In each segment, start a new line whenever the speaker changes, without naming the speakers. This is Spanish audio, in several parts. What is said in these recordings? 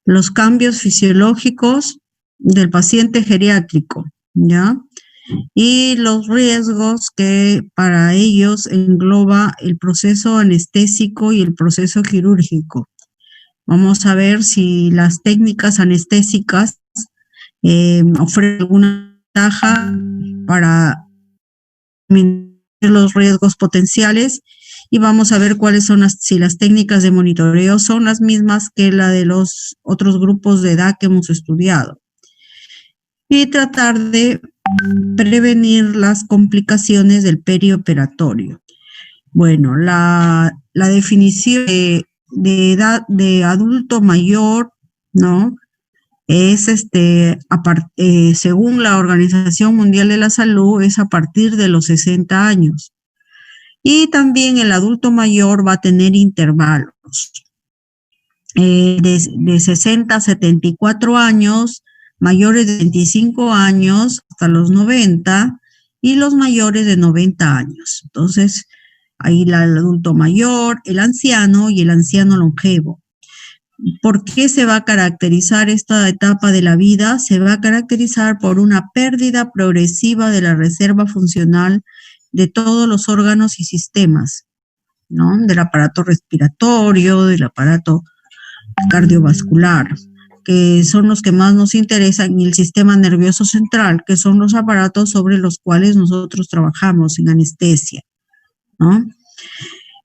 los cambios fisiológicos del paciente geriátrico, ¿ya? Y los riesgos que para ellos engloba el proceso anestésico y el proceso quirúrgico. Vamos a ver si las técnicas anestésicas ofrecen alguna ventaja para disminuir los riesgos potenciales, y vamos a ver cuáles son si las técnicas de monitoreo son las mismas que la de los otros grupos de edad que hemos estudiado. Y tratar de prevenir las complicaciones del perioperatorio. Bueno, la definición de edad de adulto mayor, ¿no? Es según la Organización Mundial de la Salud, es a partir de los 60 años. Y también el adulto mayor va a tener intervalos de 60 a 74 años, mayores de 25 años hasta los 90 y los mayores de 90 años. Entonces, ahí el adulto mayor, el anciano y el anciano longevo. ¿Por qué se va a caracterizar esta etapa de la vida? Se va a caracterizar por una pérdida progresiva de la reserva funcional de todos los órganos y sistemas, ¿no? Del aparato respiratorio, del aparato cardiovascular, que son los que más nos interesan, y el sistema nervioso central, que son los aparatos sobre los cuales nosotros trabajamos en anestesia, ¿no?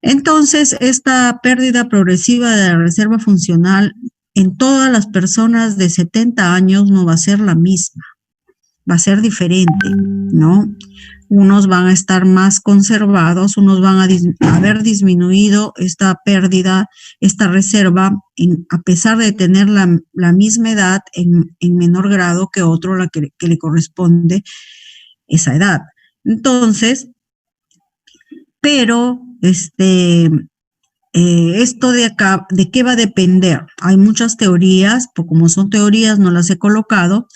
Entonces, esta pérdida progresiva de la reserva funcional en todas las personas de 70 años no va a ser la misma, va a ser diferente, ¿no? Unos van a estar más conservados, unos van a haber disminuido esta pérdida, esta reserva, a pesar de tener la misma edad en menor grado que otro, la que le corresponde esa edad. Entonces, pero esto de acá, ¿de qué va a depender? Hay muchas teorías, pues como son teorías no las he colocado,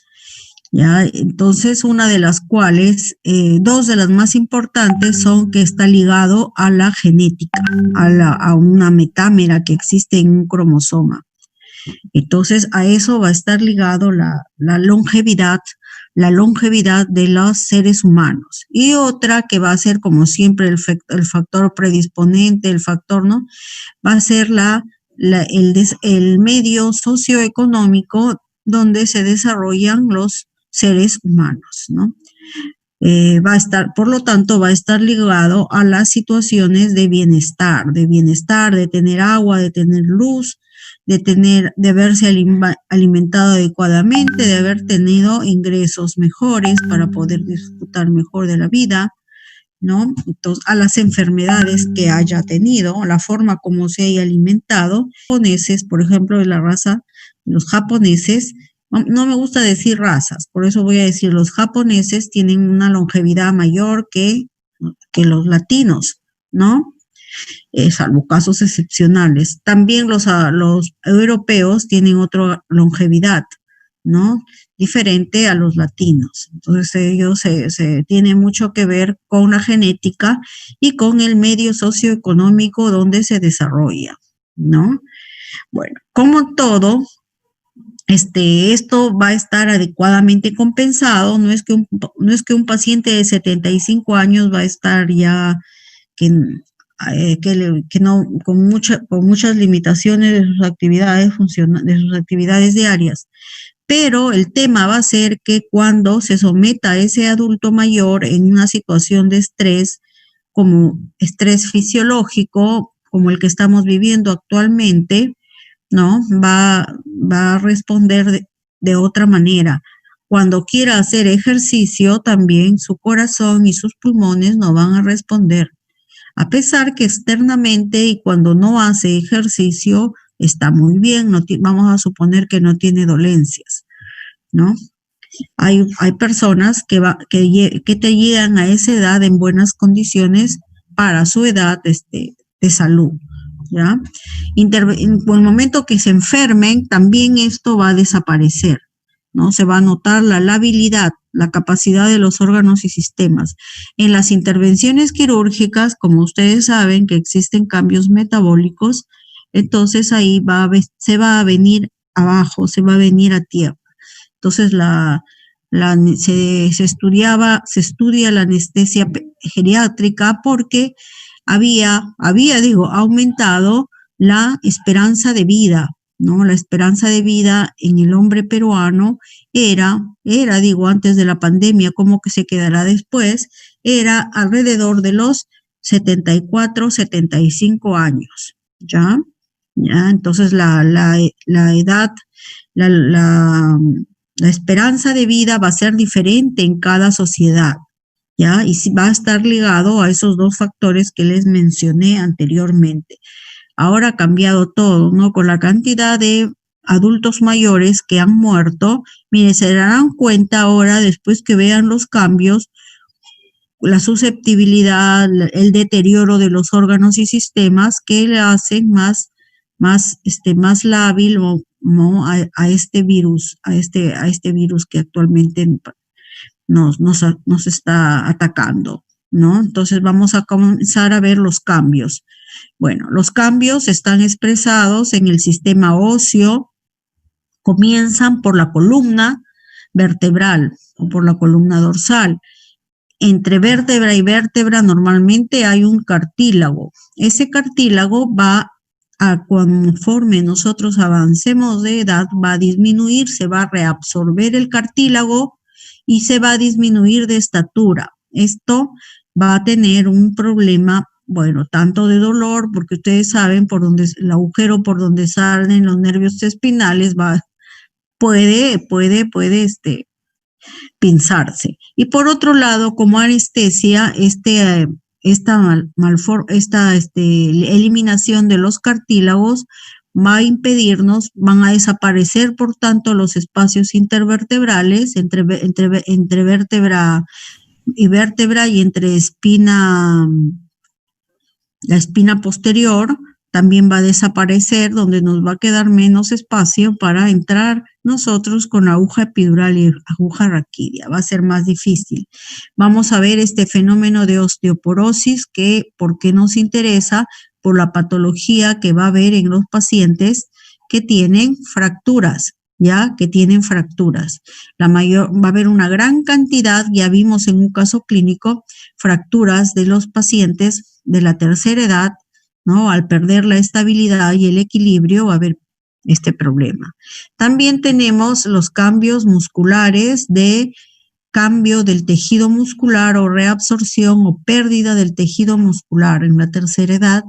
¿ya? Entonces, una de las cuales, dos de las más importantes son que está ligado a la genética, a una metámera que existe en un cromosoma. Entonces, a eso va a estar ligado la longevidad de los seres humanos. Y otra que va a ser, como siempre, el factor predisponente, el factor, ¿no? Va a ser el medio socioeconómico donde se desarrollan los seres humanos, ¿no? Por lo tanto, va a estar ligado a las situaciones de bienestar, de tener agua, de tener luz, de haberse alimentado adecuadamente, de haber tenido ingresos mejores para poder disfrutar mejor de la vida, ¿no? Entonces, a las enfermedades que haya tenido, la forma como se haya alimentado. Los japoneses, por ejemplo, de la raza, los japoneses, no me gusta decir razas, por eso voy a decir, los japoneses tienen una longevidad mayor que los latinos, ¿no? Salvo casos excepcionales. También los europeos tienen otra longevidad, ¿no? Diferente a los latinos. Entonces ellos se tiene mucho que ver con la genética y con el medio socioeconómico donde se desarrolla, ¿no? Bueno, como todo, esto va a estar adecuadamente compensado. No es que un paciente de 75 años va a estar ya que no, con muchas limitaciones de sus actividades diarias. Pero el tema va a ser que cuando se someta a ese adulto mayor en una situación de estrés, como estrés fisiológico, como el que estamos viviendo actualmente, ¿no? Va a responder de otra manera. Cuando quiera hacer ejercicio, también su corazón y sus pulmones no van a responder. A pesar que externamente y cuando no hace ejercicio está muy bien, vamos a suponer que no tiene dolencias, ¿no? Hay personas que te llegan a esa edad en buenas condiciones para su edad de salud, ¿ya? En el momento que se enfermen, también esto va a desaparecer, ¿no? Se va a notar la labilidad, la capacidad de los órganos y sistemas. En las intervenciones quirúrgicas, como ustedes saben que existen cambios metabólicos, entonces ahí se va a venir abajo, se va a venir a tierra. Entonces se estudia la anestesia geriátrica porque había aumentado la esperanza de vida, ¿no? La esperanza de vida en el hombre peruano digo, antes de la pandemia, ¿cómo que se quedará después? Era alrededor de los 74, 75 años, ¿ya? ¿Ya? Entonces la edad, la esperanza de vida va a ser diferente en cada sociedad, ¿ya? Y va a estar ligado a esos dos factores que les mencioné anteriormente. Ahora ha cambiado todo, ¿no? Con la cantidad de adultos mayores que han muerto, mire, se darán cuenta ahora, después que vean los cambios, la susceptibilidad, el deterioro de los órganos y sistemas que le hacen más lábil, ¿no? a este virus, a este virus que actualmente nos está atacando, ¿no? Entonces vamos a comenzar a ver los cambios. Bueno, los cambios están expresados en el sistema óseo, comienzan por la columna vertebral o por la columna dorsal. Entre vértebra y vértebra normalmente hay un cartílago. Ese cartílago conforme nosotros avancemos de edad, va a disminuir, se va a reabsorber el cartílago y se va a disminuir de estatura. Esto va a tener un problema, bueno, tanto de dolor, porque ustedes saben el agujero por donde salen los nervios espinales puede pinzarse. Y por otro lado, como anestesia, eliminación de los cartílagos va a impedirnos, van a desaparecer, por tanto, los espacios intervertebrales entre vértebra y vértebra y entre la espina posterior también va a desaparecer, donde nos va a quedar menos espacio para entrar nosotros con aguja epidural y aguja raquídea. Va a ser más difícil. Vamos a ver este fenómeno de osteoporosis, ¿por qué nos interesa? Por la patología que va a haber en los pacientes que tienen fracturas, ¿ya? Que tienen fracturas. Va a haber una gran cantidad, ya vimos en un caso clínico, fracturas de los pacientes de la tercera edad, ¿no? Al perder la estabilidad y el equilibrio va a haber este problema. También tenemos los cambios musculares de cambio del tejido muscular o reabsorción o pérdida del tejido muscular en la tercera edad,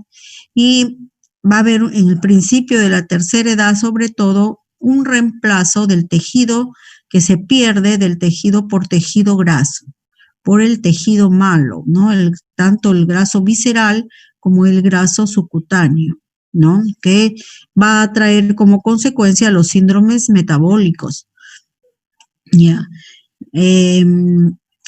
y va a haber en el principio de la tercera edad sobre todo un reemplazo del tejido que se pierde del tejido por tejido graso, por el tejido malo, ¿no? Tanto el graso visceral como el graso subcutáneo, ¿no? Que va a traer como consecuencia los síndromes metabólicos. Ya.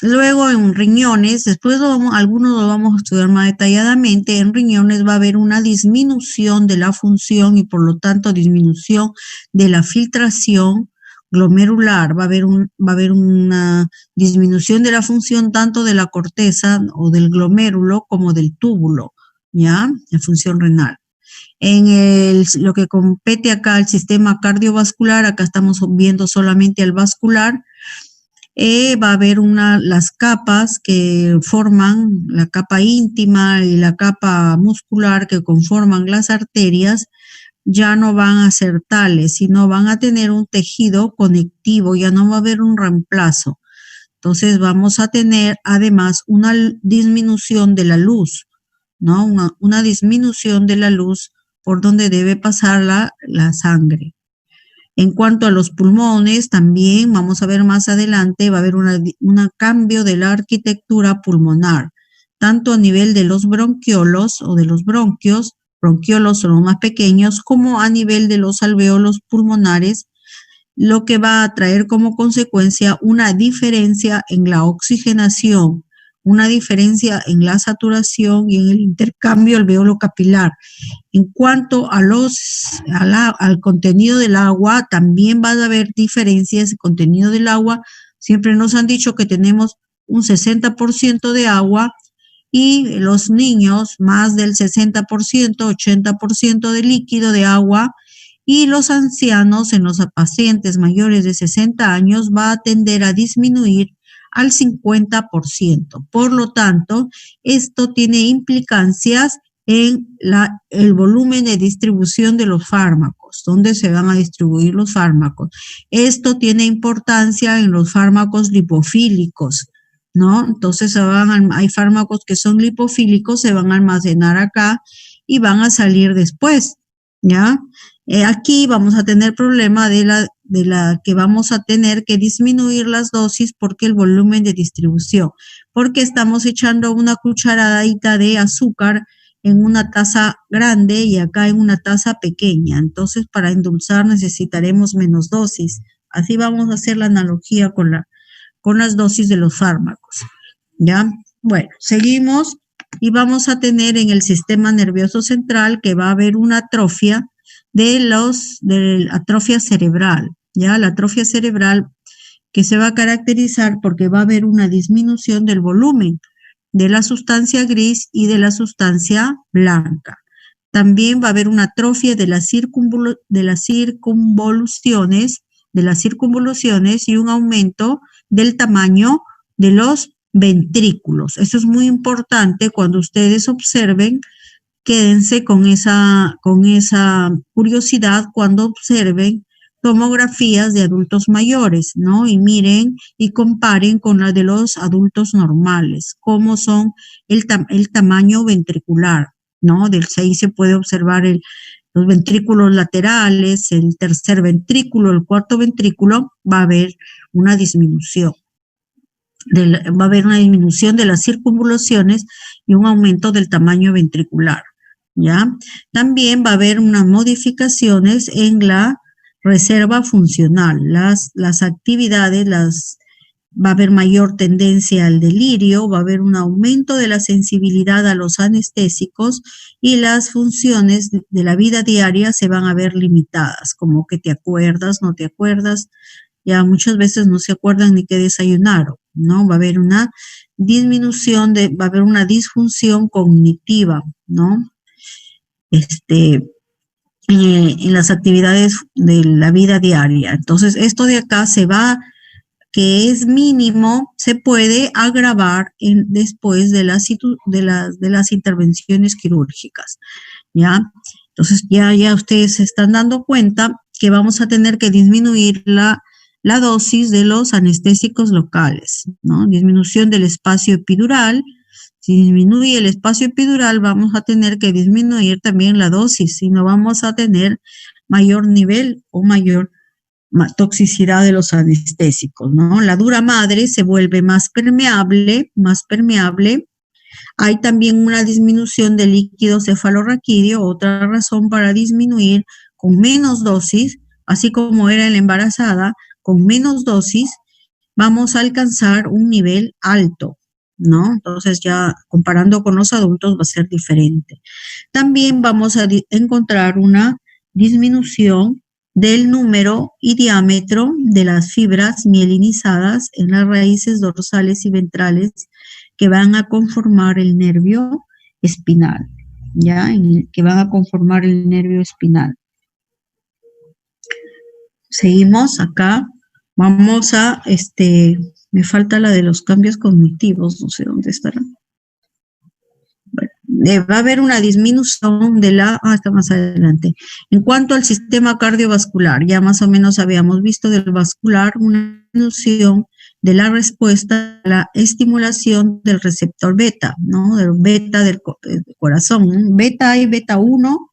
Luego en riñones, después algunos lo vamos a estudiar más detalladamente, en riñones va a haber una disminución de la función y por lo tanto disminución de la filtración glomerular, va a haber una disminución de la función tanto de la corteza o del glomérulo como del túbulo, ¿ya? La función renal. En lo que compete acá al sistema cardiovascular, acá estamos viendo solamente el vascular, va a haber las capas que forman, la capa íntima y la capa muscular que conforman las arterias, ya no van a ser tales, sino van a tener un tejido conectivo, ya no va a haber un reemplazo. Entonces vamos a tener además una disminución de la luz, ¿no? Una disminución de la luz por donde debe pasar la sangre. En cuanto a los pulmones, también vamos a ver más adelante, va a haber un cambio de la arquitectura pulmonar, tanto a nivel de los bronquiolos o de los bronquiolos son los más pequeños, como a nivel de los alvéolos pulmonares, lo que va a traer como consecuencia una diferencia en la oxigenación, una diferencia en la saturación y en el intercambio alveolo capilar. En cuanto al contenido del agua, también va a haber diferencias. El contenido del agua, siempre nos han dicho que tenemos un 60% de agua y los niños más del 60%, 80% de líquido de agua, y los ancianos, en los pacientes mayores de 60 años, va a tender a disminuir al 50%. Por lo tanto, esto tiene implicancias en el volumen de distribución de los fármacos, dónde se van a distribuir los fármacos. Esto tiene importancia en los fármacos lipofílicos, ¿no? Entonces hay fármacos que son lipofílicos, se van a almacenar acá y van a salir después, ¿ya? Aquí vamos a tener problema de la que vamos a tener que disminuir las dosis porque el volumen de distribución, porque estamos echando una cucharadita de azúcar en una taza grande y acá en una taza pequeña. Entonces, para endulzar necesitaremos menos dosis. Así vamos a hacer la analogía con las dosis de los fármacos, ¿ya? Bueno, seguimos y vamos a tener en el sistema nervioso central que va a haber una atrofia de la atrofia cerebral, ¿ya? La atrofia cerebral que se va a caracterizar porque va a haber una disminución del volumen de la sustancia gris y de la sustancia blanca. También va a haber una atrofia de las circunvoluciones y un aumento del tamaño de los ventrículos. Eso es muy importante cuando ustedes observen. Quédense con esa curiosidad cuando observen tomografías de adultos mayores, ¿no? Y miren y comparen con la de los adultos normales, cómo son el tamaño ventricular, ¿no? Ahí se puede observar los ventrículos laterales, el tercer ventrículo, el cuarto ventrículo, va a haber una disminución. Va a haber una disminución de las circunvoluciones y un aumento del tamaño ventricular, ¿ya? También va a haber unas modificaciones en la reserva funcional. Las actividades, va a haber mayor tendencia al delirio, va a haber un aumento de la sensibilidad a los anestésicos y las funciones de la vida diaria se van a ver limitadas, como que te acuerdas, no te acuerdas, ya muchas veces no se acuerdan ni qué desayunaron, ¿no? Va a haber una disminución, va a haber una disfunción cognitiva, ¿no? En las actividades de la vida diaria. Entonces, esto de acá que es mínimo, se puede agravar después de las intervenciones quirúrgicas, ¿ya? Entonces, ya ustedes se están dando cuenta que vamos a tener que disminuir la dosis de los anestésicos locales, ¿no? Disminución del espacio epidural. Si disminuye el espacio epidural, vamos a tener que disminuir también la dosis, si no vamos a tener mayor nivel o mayor toxicidad de los anestésicos, ¿no? La dura madre se vuelve más permeable. Hay también una disminución del líquido cefalorraquídeo, otra razón para disminuir con menos dosis, así como era en la embarazada, con menos dosis vamos a alcanzar un nivel alto, ¿no? Entonces ya comparando con los adultos va a ser diferente. También vamos a encontrar una disminución del número y diámetro de las fibras mielinizadas en las raíces dorsales y ventrales que van a conformar el nervio espinal, ¿ya? Que van a conformar el nervio espinal. Seguimos acá. Vamos a, me falta la de los cambios cognitivos, no sé dónde estará. Bueno, va a haber una disminución está más adelante. En cuanto al sistema cardiovascular, ya más o menos habíamos visto del vascular una disminución de la respuesta a la estimulación del receptor beta, ¿no? Del beta del corazón, ¿no? Beta y beta 1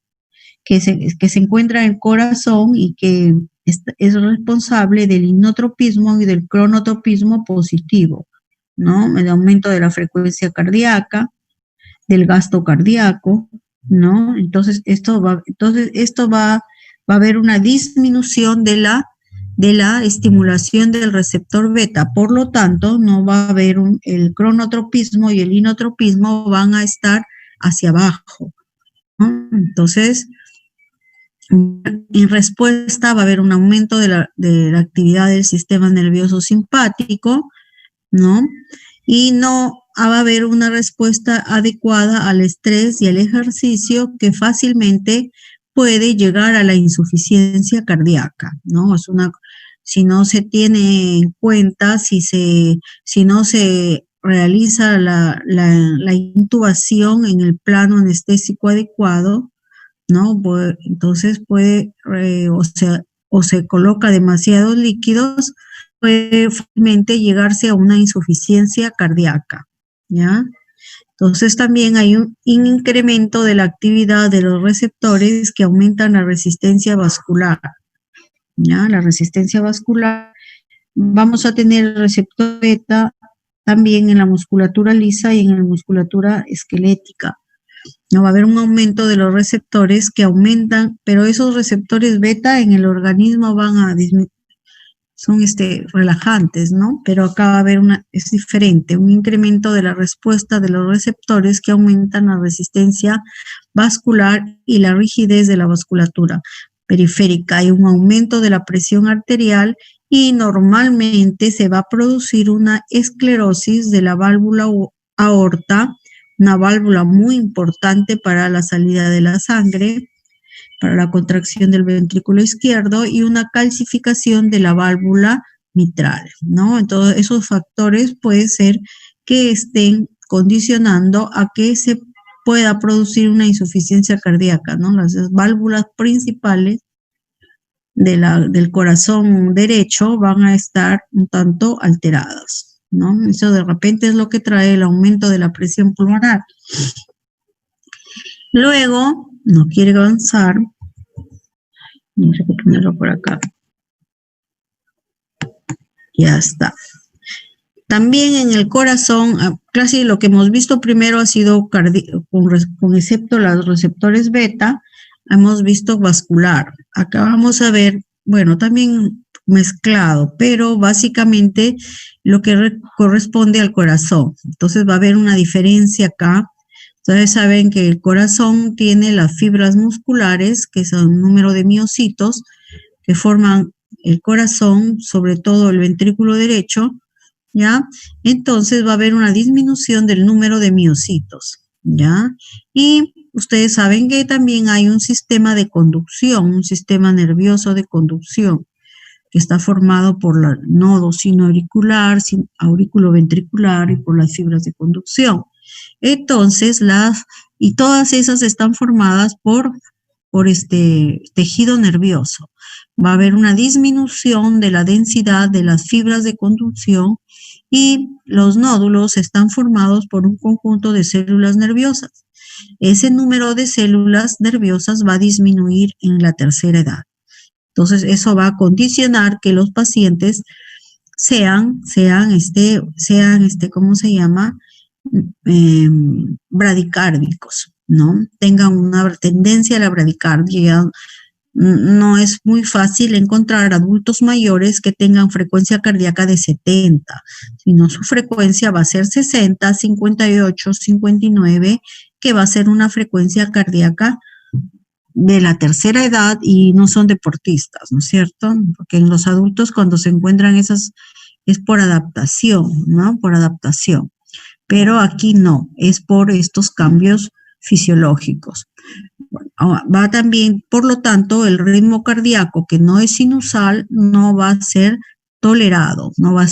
que se encuentra en el corazón y que es responsable del inotropismo y del cronotropismo positivo, ¿no? El aumento de la frecuencia cardíaca, del gasto cardíaco, ¿no? Entonces, esto va a haber una disminución de la estimulación del receptor beta. Por lo tanto, no va a haber el cronotropismo y el inotropismo van a estar hacia abajo, ¿no? Entonces, en respuesta va a haber un aumento de la actividad del sistema nervioso simpático, ¿no? Y no va a haber una respuesta adecuada al estrés y al ejercicio que fácilmente puede llegar a la insuficiencia cardíaca, ¿no? Si no se tiene en cuenta, si no se realiza la intubación en el plano anestésico adecuado, ¿no? Entonces puede, o se coloca demasiados líquidos, puede fácilmente llegarse a una insuficiencia cardíaca, ¿ya? Entonces también hay un incremento de la actividad de los receptores que aumentan la resistencia vascular, ¿ya? La resistencia vascular, vamos a tener el receptor beta también en la musculatura lisa y en la musculatura esquelética. No va a haber un aumento de los receptores que aumentan, pero esos receptores beta en el organismo van a disminuir, son relajantes, ¿no? Pero acá va a haber es diferente, un incremento de la respuesta de los receptores que aumentan la resistencia vascular y la rigidez de la vasculatura periférica. Hay un aumento de la presión arterial y normalmente se va a producir una esclerosis de la válvula aorta, una válvula muy importante para la salida de la sangre, para la contracción del ventrículo izquierdo, y una calcificación de la válvula mitral, ¿no? Entonces, esos factores puede ser que estén condicionando a que se pueda producir una insuficiencia cardíaca, ¿no? Las válvulas principales del corazón derecho van a estar un tanto alteradas, ¿no? Eso de repente es lo que trae el aumento de la presión pulmonar. Luego, no quiere avanzar, vamos a ponerlo por acá. Ya está. También en el corazón, casi lo que hemos visto primero ha sido con excepto los receptores beta, hemos visto vascular. Acá vamos a ver, bueno, también mezclado, pero básicamente lo que corresponde al corazón. Entonces va a haber una diferencia acá. Ustedes saben que el corazón tiene las fibras musculares, que son un número de miocitos, que forman el corazón, sobre todo el ventrículo derecho, ¿ya? Entonces va a haber una disminución del número de miocitos, ¿ya? Y ustedes saben que también hay un sistema de conducción, un sistema nervioso de conducción, que está formado por el nodo sinoauricular, auriculoventricular y por las fibras de conducción. Entonces, y todas esas están formadas por tejido nervioso. Va a haber una disminución de la densidad de las fibras de conducción y los nódulos están formados por un conjunto de células nerviosas. Ese número de células nerviosas va a disminuir en la tercera edad. Entonces, eso va a condicionar que los pacientes sean ¿cómo se llama? Bradicárdicos, ¿no? Tengan una tendencia a la bradicardia. No es muy fácil encontrar adultos mayores que tengan frecuencia cardíaca de 70, sino su frecuencia va a ser 60, 58, 59, que va a ser una frecuencia cardíaca de la tercera edad y no son deportistas, ¿no es cierto? Porque en los adultos cuando se encuentran esas es por adaptación, ¿no? Por adaptación. Pero aquí no, es por estos cambios fisiológicos. Va también, por lo tanto, el ritmo cardíaco que no es sinusal no va a ser tolerado, ¿no? Va a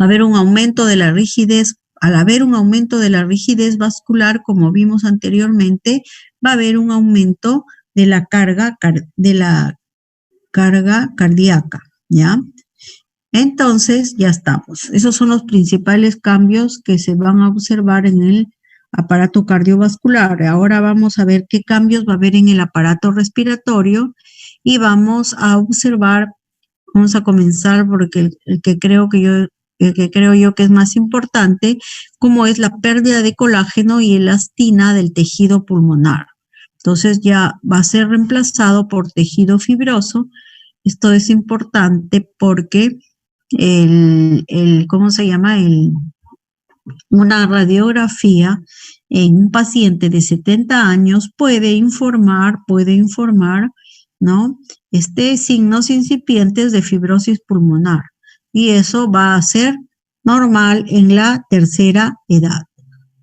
haber un aumento de la rigidez. Al haber un aumento de la rigidez vascular, como vimos anteriormente, va a haber un aumento de la carga cardíaca, ¿ya? Entonces, ya estamos. Esos son los principales cambios que se van a observar en el aparato cardiovascular. Ahora vamos a ver qué cambios va a haber en el aparato respiratorio y vamos a observar, vamos a comenzar porque el que creo yo que es más importante, como es la pérdida de colágeno y elastina del tejido pulmonar. Entonces ya va a ser reemplazado por tejido fibroso. Esto es importante porque ¿cómo se llama? Una radiografía en un paciente de 70 años puede informar, ¿no? Signos incipientes de fibrosis pulmonar. Y eso va a ser normal en la tercera edad,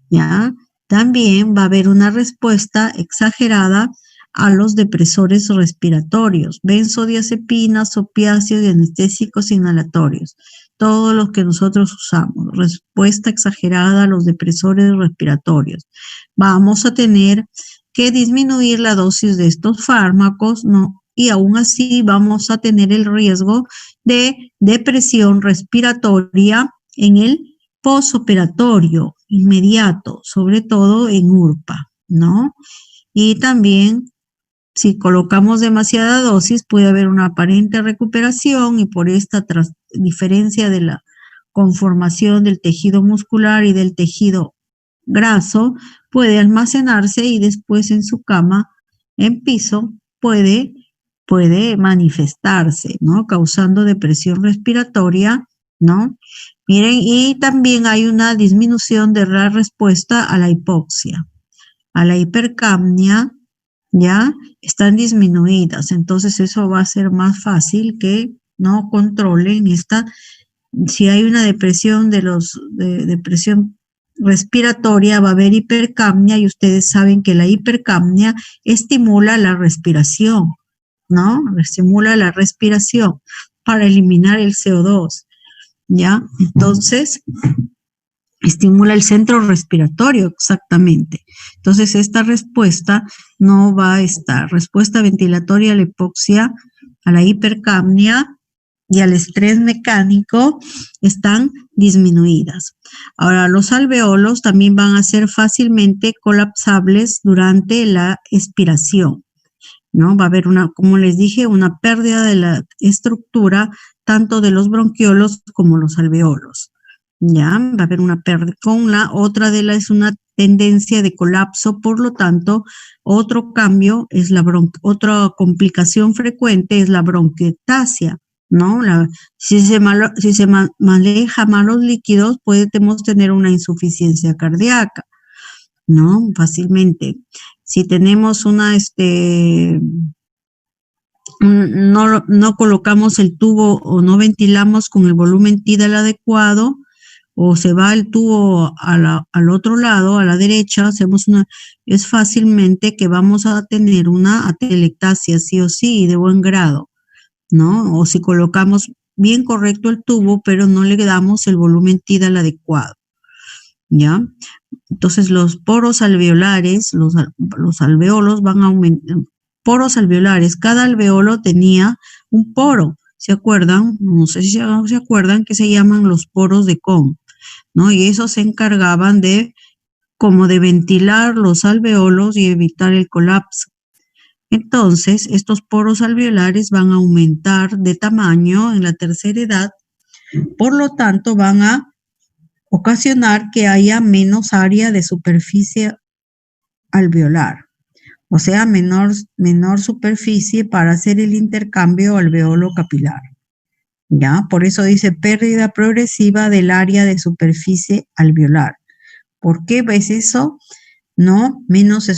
¿ya? también va a haber una respuesta exagerada a los depresores respiratorios, benzodiazepinas, opiáceos y anestésicos inhalatorios, todos los que nosotros usamos, respuesta exagerada a los depresores respiratorios. Vamos a tener que disminuir la dosis de estos fármacos, ¿no? Y aún así vamos a tener el riesgo de depresión respiratoria en el posoperatorio inmediato, sobre todo en URPA, ¿no? Y también, si colocamos demasiada dosis, puede haber una aparente recuperación y por esta diferencia de la conformación del tejido muscular y del tejido graso, puede almacenarse y después en su cama, en piso, puede manifestarse, ¿no? Causando depresión respiratoria, ¿no? Miren, y también hay una disminución de la respuesta a la hipoxia, a la hipercapnia, ¿ya? Están disminuidas, entonces eso va a ser más fácil que no controlen si hay una depresión depresión respiratoria, va a haber hipercapnia y ustedes saben que la hipercapnia estimula la respiración, ¿no? Estimula la respiración para eliminar el CO2, ¿ya? Entonces, estimula el centro respiratorio, exactamente. Entonces, esta respuesta no va a estar. Respuesta ventilatoria a la hipoxia, a la hipercapnia y al estrés mecánico están disminuidas. Ahora, los alveolos también van a ser fácilmente colapsables durante la expiración, ¿no? Va a haber como les dije, una pérdida de la estructura tanto de los bronquiolos como los alveolos. Ya, va a haber una pérdida. Es una tendencia de colapso, por lo tanto, otro cambio es otra complicación frecuente es la bronquiectasia, ¿no? Si se maneja malos líquidos, podemos tener una insuficiencia cardíaca, ¿no? Fácilmente. Si tenemos no colocamos el tubo o no ventilamos con el volumen tidal adecuado, o se va el tubo al otro lado, a la derecha, es fácilmente que vamos a tener una atelectasia, sí o sí, de buen grado, ¿no? O si colocamos bien correcto el tubo, pero no le damos el volumen tidal adecuado, ¿ya? Entonces, los poros alveolares, los alveolos van a aumentar. Poros alveolares, cada alveolo tenía un poro, ¿se acuerdan? No sé si se acuerdan que se llaman los poros de Kohn, ¿no? Y esos se encargaban de ventilar los alveolos y evitar el colapso. Entonces, estos poros alveolares van a aumentar de tamaño en la tercera edad, por lo tanto, van a ocasionar que haya menos área de superficie alveolar, o sea, menor superficie para hacer el intercambio alveolo capilar. ¿Ya? Por eso dice pérdida progresiva del área de superficie alveolar. ¿Por qué ves eso? No, menos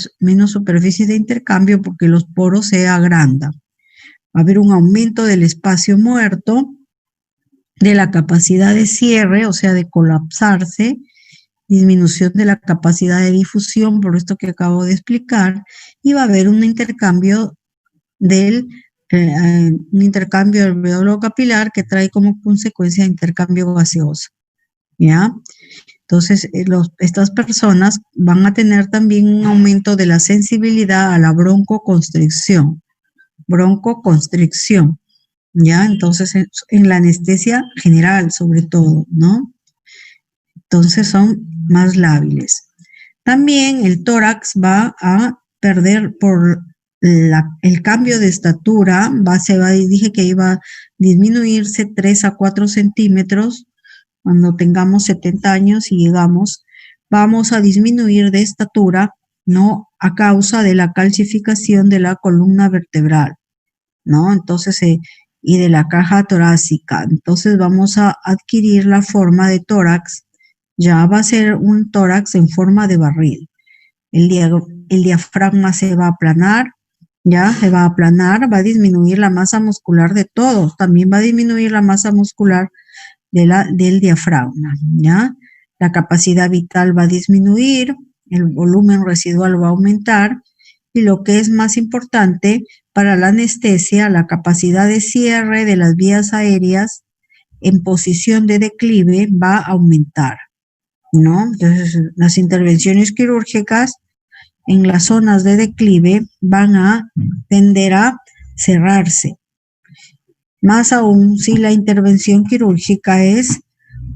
superficie de intercambio porque los poros se agrandan. Va a haber un aumento del espacio muerto, de la capacidad de cierre, o sea, de colapsarse, disminución de la capacidad de difusión, por esto que acabo de explicar, y va a haber un intercambio alveolo capilar que trae como consecuencia intercambio gaseoso, ¿ya? Entonces, estas personas van a tener también un aumento de la sensibilidad a la broncoconstricción, ¿ya? Entonces, en la anestesia general, sobre todo, ¿no? Entonces, son más lábiles. También el tórax va a perder por el cambio de estatura, dije que iba a disminuirse 3 a 4 centímetros cuando tengamos 70 años y vamos a disminuir de estatura, ¿no? A causa de la calcificación de la columna vertebral, ¿no? Entonces, y de la caja torácica. Entonces, vamos a adquirir la forma de tórax, ya va a ser un tórax en forma de barril. El diafragma se va a aplanar, va a disminuir la masa muscular de todos, también va a disminuir la masa muscular del diafragma, ¿ya? La capacidad vital va a disminuir, el volumen residual va a aumentar, y lo que es más importante, para la anestesia, la capacidad de cierre de las vías aéreas en posición de declive va a aumentar, ¿no? Entonces, las intervenciones quirúrgicas en las zonas de declive van a tender a cerrarse. Más aún si la intervención quirúrgica es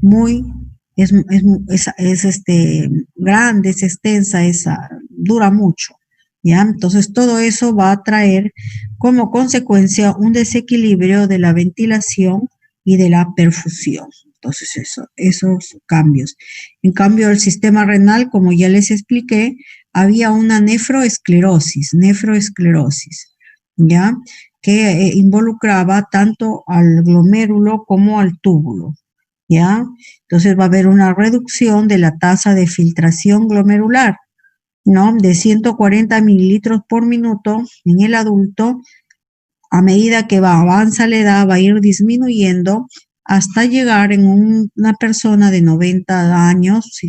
muy, grande, es extensa, dura mucho, ¿ya? Entonces todo eso va a traer como consecuencia un desequilibrio de la ventilación y de la perfusión. Entonces esos cambios. En cambio, el sistema renal, como ya les expliqué, había una nefroesclerosis, ¿ya? Que involucraba tanto al glomérulo como al túbulo, ¿ya? Entonces va a haber una reducción de la tasa de filtración glomerular, ¿no? De 140 mililitros por minuto en el adulto. A medida que avanza la edad, va a ir disminuyendo hasta llegar en una persona de 90 años,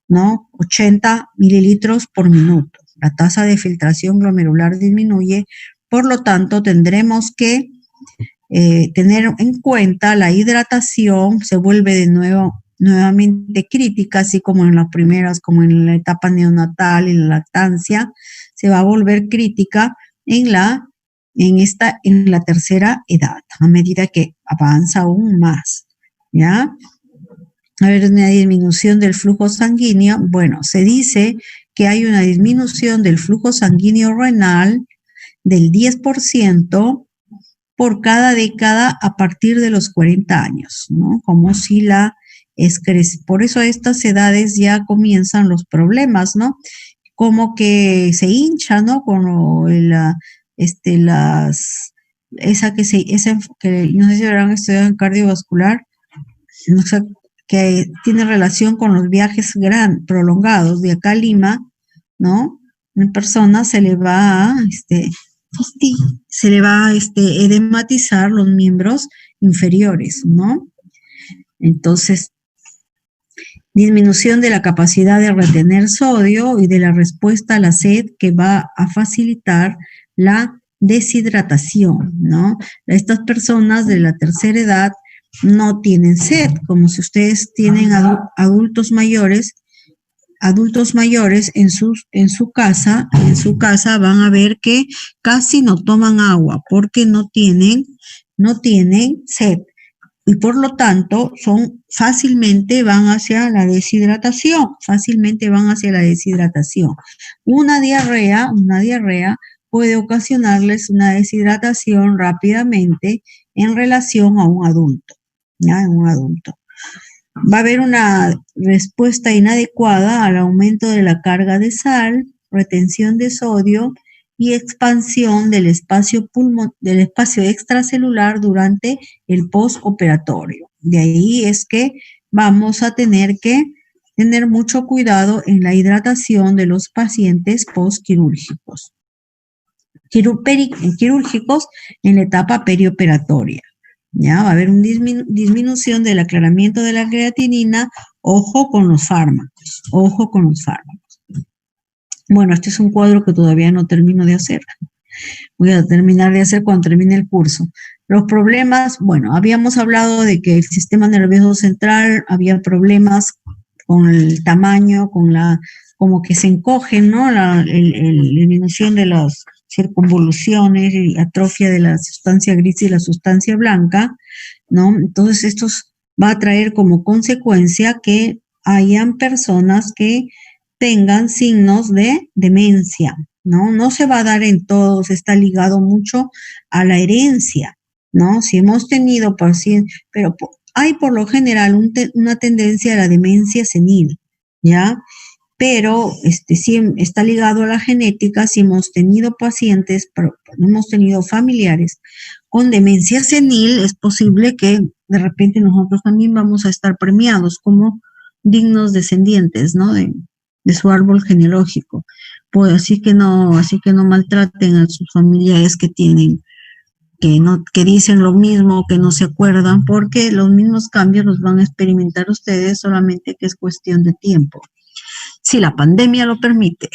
¿no? 80 mililitros por minuto. La tasa de filtración glomerular disminuye, por lo tanto tendremos que tener en cuenta la hidratación, se vuelve nuevamente crítica, así como en las primeras, como en la etapa neonatal y la lactancia, se va a volver crítica en la tercera edad, a medida que avanza aún más, ¿ya? A ver, una disminución del flujo sanguíneo. Bueno, se dice que hay una disminución del flujo sanguíneo renal del 10% por cada década a partir de los 40 años, ¿no? Como si por eso a estas edades ya comienzan los problemas, ¿no? Como que se hincha, ¿no? Como que no sé si habrán estudiado en cardiovascular, no sé, que tiene relación con los viajes prolongados de acá a Lima, ¿no? Una persona se le va a edematizar los miembros inferiores, ¿no? Entonces, disminución de la capacidad de retener sodio y de la respuesta a la sed, que va a facilitar la deshidratación, ¿no? Estas personas de la tercera edad no tienen sed, como si ustedes tienen adultos mayores en su casa van a ver que casi no toman agua porque no tienen sed, y por lo tanto fácilmente van hacia la deshidratación, Una diarrea puede ocasionarles una deshidratación rápidamente en relación a un adulto, ¿ya? En un adulto. Va a haber una respuesta inadecuada al aumento de la carga de sal, retención de sodio y expansión del espacio extracelular durante el postoperatorio. De ahí es que vamos a tener que tener mucho cuidado en la hidratación de los pacientes postquirúrgicos. Quirúrgicos en la etapa perioperatoria. Ya va a haber una disminución del aclaramiento de la creatinina. Ojo con los fármacos. Bueno, este es un cuadro que todavía no termino de hacer. Voy a terminar de hacer cuando termine el curso. Los problemas, bueno, habíamos hablado de que el sistema nervioso central había problemas con el tamaño, como que se encogen, ¿no? La disminución de las circunvoluciones y atrofia de la sustancia gris y la sustancia blanca, ¿no? Entonces, esto va a traer como consecuencia que hayan personas que tengan signos de demencia, ¿no? No se va a dar en todos, está ligado mucho a la herencia, ¿no? Si hemos tenido pacientes, pero hay por lo general una tendencia a la demencia senil, ¿ya? Pero sí está ligado a la genética. Si hemos tenido pacientes, pero hemos tenido familiares con demencia senil, es posible que de repente nosotros también vamos a estar premiados como dignos descendientes, ¿no? De su árbol genealógico. Pues así que no maltraten a sus familiares que dicen lo mismo, que no se acuerdan, porque los mismos cambios los van a experimentar ustedes, solamente que es cuestión de tiempo. si la pandemia lo permite,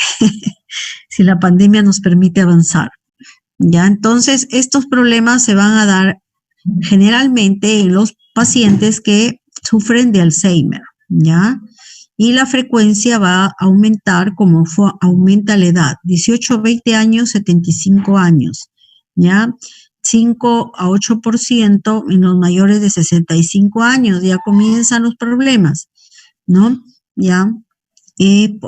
si la pandemia nos permite avanzar. Ya, entonces estos problemas se van a dar generalmente en los pacientes que sufren de Alzheimer, ¿ya? Y la frecuencia va a aumentar como aumenta la edad, 18, 20 años, 75 años, ¿ya? 5 a 8% en los mayores de 65 años, ya comienzan los problemas, ¿no? ¿Ya? Y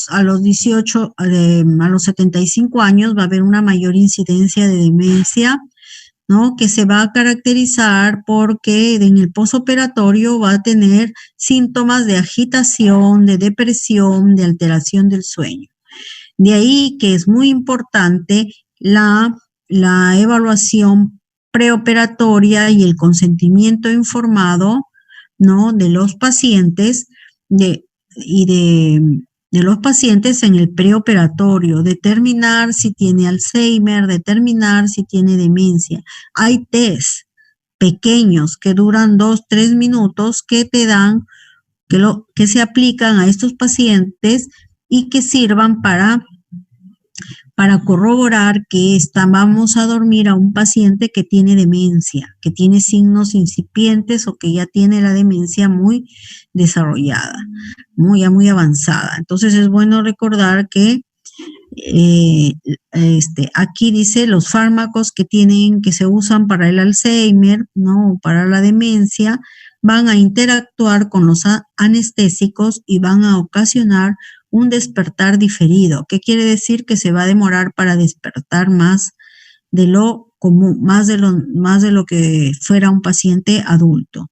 a los 18, a los 75 años va a haber una mayor incidencia de demencia, ¿no? Que se va a caracterizar porque en el posoperatorio va a tener síntomas de agitación, de depresión, de alteración del sueño. De ahí que es muy importante la evaluación preoperatoria y el consentimiento informado, ¿no? De los pacientes de los pacientes en el preoperatorio, determinar si tiene Alzheimer, determinar si tiene demencia. Hay test pequeños que duran 2, 3 minutos que te dan, que se aplican a estos pacientes y que sirvan para corroborar que vamos a dormir a un paciente que tiene demencia, que tiene signos incipientes o que ya tiene la demencia muy desarrollada, muy avanzada. Entonces es bueno recordar que aquí dice los fármacos que se usan para el Alzheimer, ¿no? Para la demencia, van a interactuar con los anestésicos y van a ocasionar un despertar diferido. ¿Qué quiere decir? Que se va a demorar para despertar más de lo común, más de lo que fuera un paciente adulto.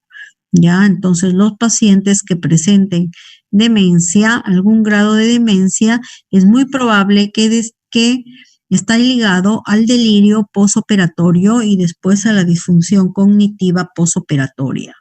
¿Ya? Entonces, los pacientes que presenten demencia, algún grado de demencia, es muy probable que está ligado al delirio posoperatorio y después a la disfunción cognitiva posoperatoria.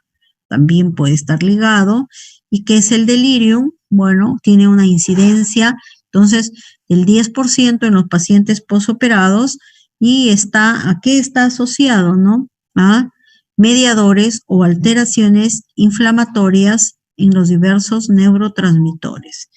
También puede estar ligado. ¿Y qué es el delirium? Bueno, tiene una incidencia, entonces, del 10% en los pacientes posoperados y ¿a qué está asociado, no? A mediadores o alteraciones inflamatorias en los diversos neurotransmisores.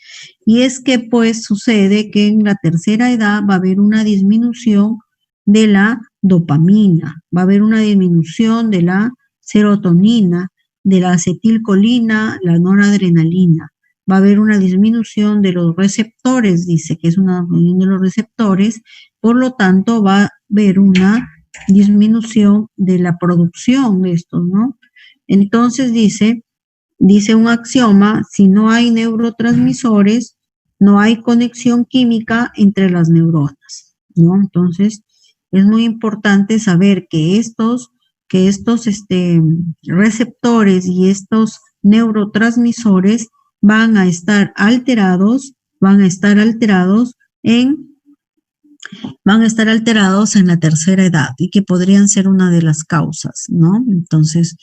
Y es que pues sucede que en la tercera edad va a haber una disminución de la dopamina, va a haber una disminución de la serotonina, de la acetilcolina, la noradrenalina. Va a haber una disminución de los receptores, dice que es una disminución de los receptores, por lo tanto va a haber una disminución de la producción de estos, ¿no? Entonces dice un axioma, si no hay neurotransmisores, no hay conexión química entre las neuronas, ¿no? Entonces, es muy importante saber que estos receptores y estos neurotransmisores van a estar alterados en la tercera edad y que podrían ser una de las causas, ¿no? Entonces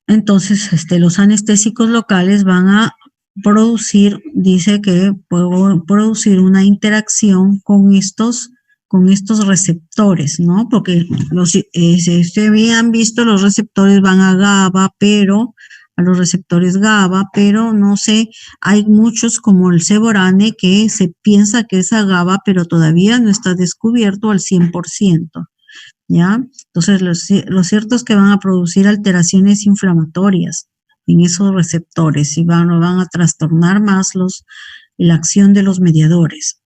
los anestésicos locales van a dice que pueden producir una interacción con estos receptores, ¿no? Porque se habían visto los receptores van a GABA, a los receptores GABA, pero no sé, hay muchos como el Seborane que se piensa que es a GABA, pero todavía no está descubierto al 100%, ¿ya? Entonces, lo cierto es que van a producir alteraciones inflamatorias en esos receptores y van a trastornar más la acción de los mediadores.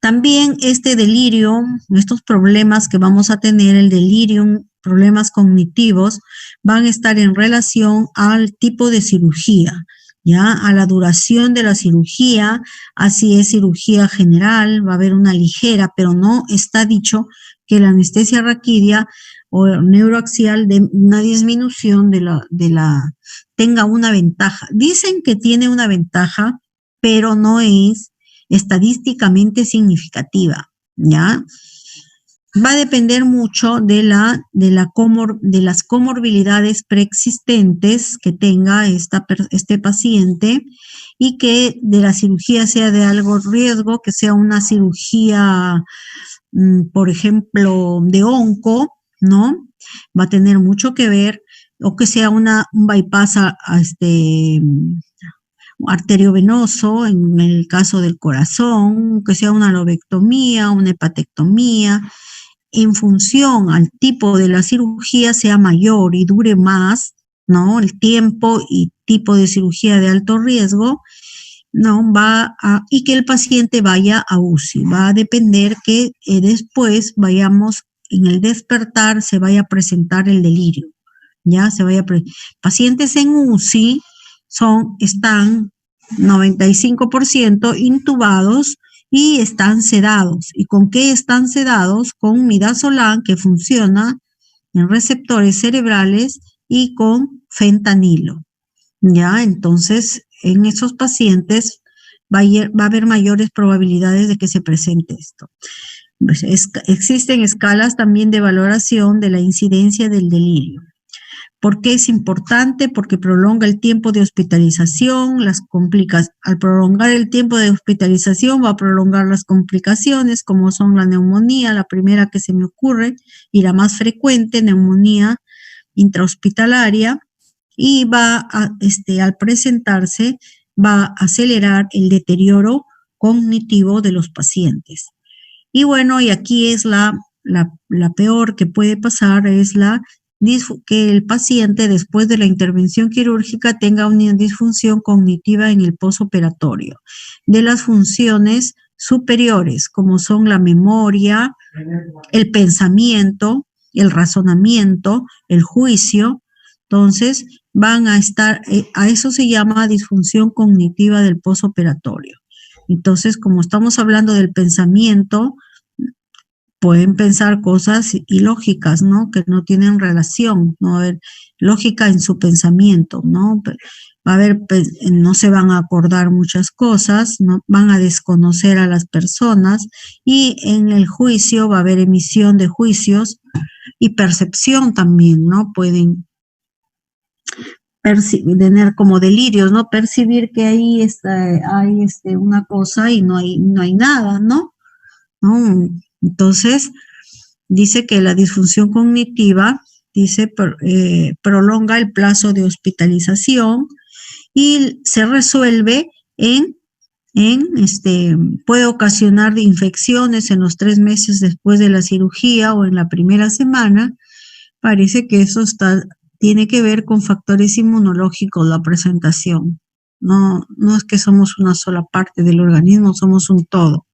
También este delirio, estos problemas que vamos a tener, el delirium, problemas cognitivos, van a estar en relación al tipo de cirugía, ¿ya? A la duración de la cirugía, así es cirugía general, va a haber una ligera, pero no está dicho que la anestesia raquídea o neuroaxial de una disminución tenga una ventaja. Dicen que tiene una ventaja, pero no es estadísticamente significativa, ¿ya? Va a depender mucho de las comorbilidades preexistentes que tenga este paciente y que de la cirugía sea de algo riesgo, que sea una cirugía, por ejemplo, de onco, ¿no? Va a tener mucho que ver, o que sea un bypass arteriovenoso, en el caso del corazón, que sea una lobectomía, una hepatectomía, en función al tipo de la cirugía sea mayor y dure más, ¿no? El tiempo y tipo de cirugía de alto riesgo, ¿no? Y que el paciente vaya a UCI. Va a depender que después vayamos, en el despertar, se vaya a presentar el delirio. Ya se vaya pacientes en UCI están 95% intubados y están sedados. ¿Y con qué están sedados? Con midazolam, que funciona en receptores cerebrales, y con fentanilo. Ya, entonces, en esos pacientes va a haber mayores probabilidades de que se presente esto. Pues existen escalas también de valoración de la incidencia del delirio. ¿Por qué es importante? Porque prolonga el tiempo de hospitalización, al prolongar el tiempo de hospitalización va a prolongar las complicaciones, como son la neumonía, la primera que se me ocurre, y la más frecuente, neumonía intrahospitalaria, y al presentarse, va a acelerar el deterioro cognitivo de los pacientes. Y bueno, y aquí es la peor que puede pasar, es que el paciente después de la intervención quirúrgica tenga una disfunción cognitiva en el posoperatorio de las funciones superiores, como son la memoria, el pensamiento, el razonamiento, el juicio. Entonces, van a estar, a eso se llama disfunción cognitiva del posoperatorio. Entonces, como estamos hablando del pensamiento, pueden pensar cosas ilógicas, ¿no? Que no tienen relación, no va a haber lógica en su pensamiento, ¿no? Va a haber, no se van a acordar muchas cosas, ¿no? Van a desconocer a las personas, y en el juicio va a haber emisión de juicios y percepción también, ¿no? Pueden tener como delirios, ¿no? Percibir que ahí hay una cosa y no hay nada, ¿no? Entonces, dice que la disfunción cognitiva, prolonga el plazo de hospitalización y se resuelve puede ocasionar infecciones en los 3 meses después de la cirugía o en la primera semana. Parece que eso tiene que ver con factores inmunológicos, la presentación. No es que somos una sola parte del organismo, somos un todo,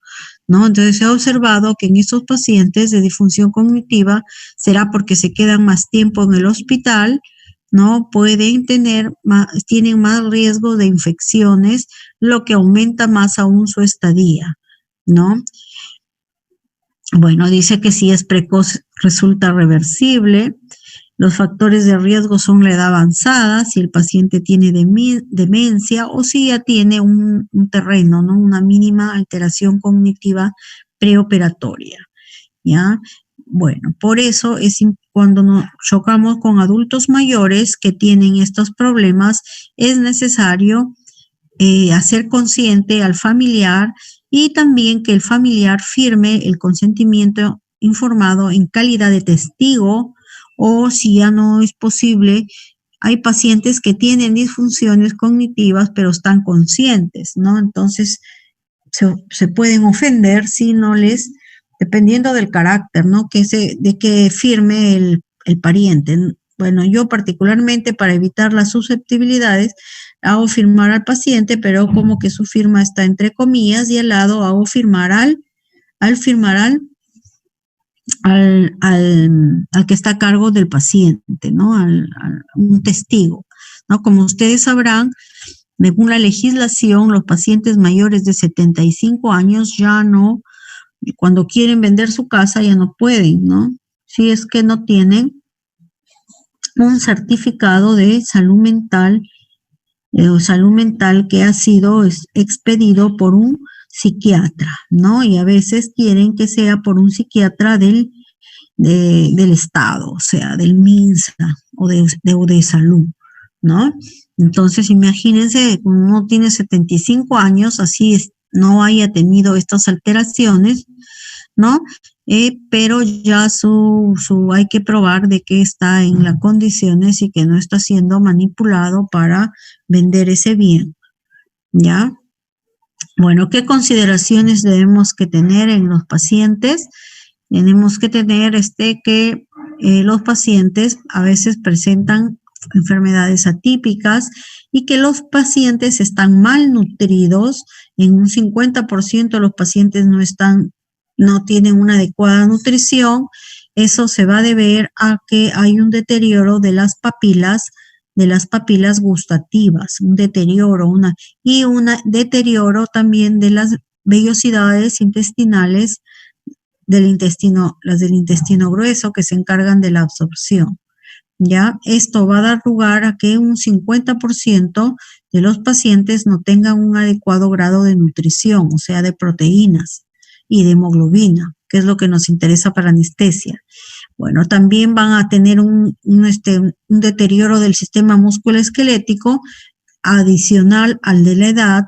¿no? Entonces se ha observado que en estos pacientes de disfunción cognitiva será porque se quedan más tiempo en el hospital, ¿no? Tienen más riesgo de infecciones, lo que aumenta más aún su estadía, ¿no? Bueno, dice que si es precoz resulta reversible. Los factores de riesgo son la edad avanzada, si el paciente tiene demencia o si ya tiene un terreno, ¿no? Una mínima alteración cognitiva preoperatoria, ¿ya? Bueno, por eso cuando nos chocamos con adultos mayores que tienen estos problemas, es necesario hacer consciente al familiar, y también que el familiar firme el consentimiento informado en calidad de testigo, o si ya no es posible, hay pacientes que tienen disfunciones cognitivas pero están conscientes, ¿no? Entonces se pueden ofender si no dependiendo del carácter, ¿no? De que firme el pariente. Bueno, yo particularmente, para evitar las susceptibilidades, hago firmar al paciente, pero como que su firma está entre comillas, y al lado hago firmar al que está a cargo del paciente, ¿no? Un testigo, ¿no? Como ustedes sabrán, según la legislación, los pacientes mayores de 75 años ya no, cuando quieren vender su casa ya no pueden, ¿no? Si es que no tienen un certificado de salud mental que ha sido expedido por un psiquiatra, ¿no? Y a veces quieren que sea por un psiquiatra del Estado, o sea, del MINSA o de salud, ¿no? Entonces, imagínense, uno tiene 75 años, así no haya tenido estas alteraciones, ¿no? Pero ya hay que probar de que está en las condiciones y que no está siendo manipulado para vender ese bien. ¿ya? Bueno, ¿qué consideraciones debemos que tener en los pacientes? Tenemos que tener que los pacientes a veces presentan enfermedades atípicas y que los pacientes están malnutridos. En un 50% los pacientes no tienen una adecuada nutrición. Eso se va a deber a que hay un deterioro de las papilas gustativas, un deterioro, y un deterioro también de las vellosidades intestinales las del intestino grueso que se encargan de la absorción. ¿Ya? Esto va a dar lugar a que un 50% de los pacientes no tengan un adecuado grado de nutrición, o sea, de proteínas y de hemoglobina, que es lo que nos interesa para anestesia. Bueno, también van a tener un deterioro del sistema musculoesquelético adicional al de la edad,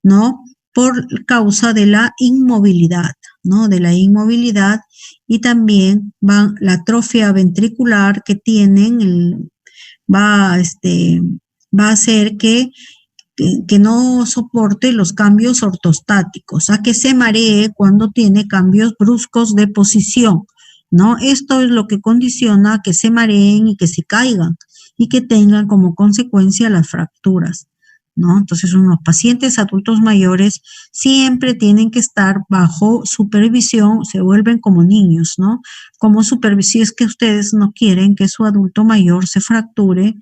¿no? Por causa de la inmovilidad, ¿no? De la inmovilidad, y también la atrofia ventricular que tienen, va a hacer que no soporte los cambios ortostáticos, a que se maree cuando tiene cambios bruscos de posición, ¿no? Esto es lo que condiciona que se mareen y que se caigan y que tengan como consecuencia las fracturas, ¿no? Entonces, unos pacientes adultos mayores siempre tienen que estar bajo supervisión, se vuelven como niños, ¿no? Como supervisión, es que ustedes no quieren que su adulto mayor se fracture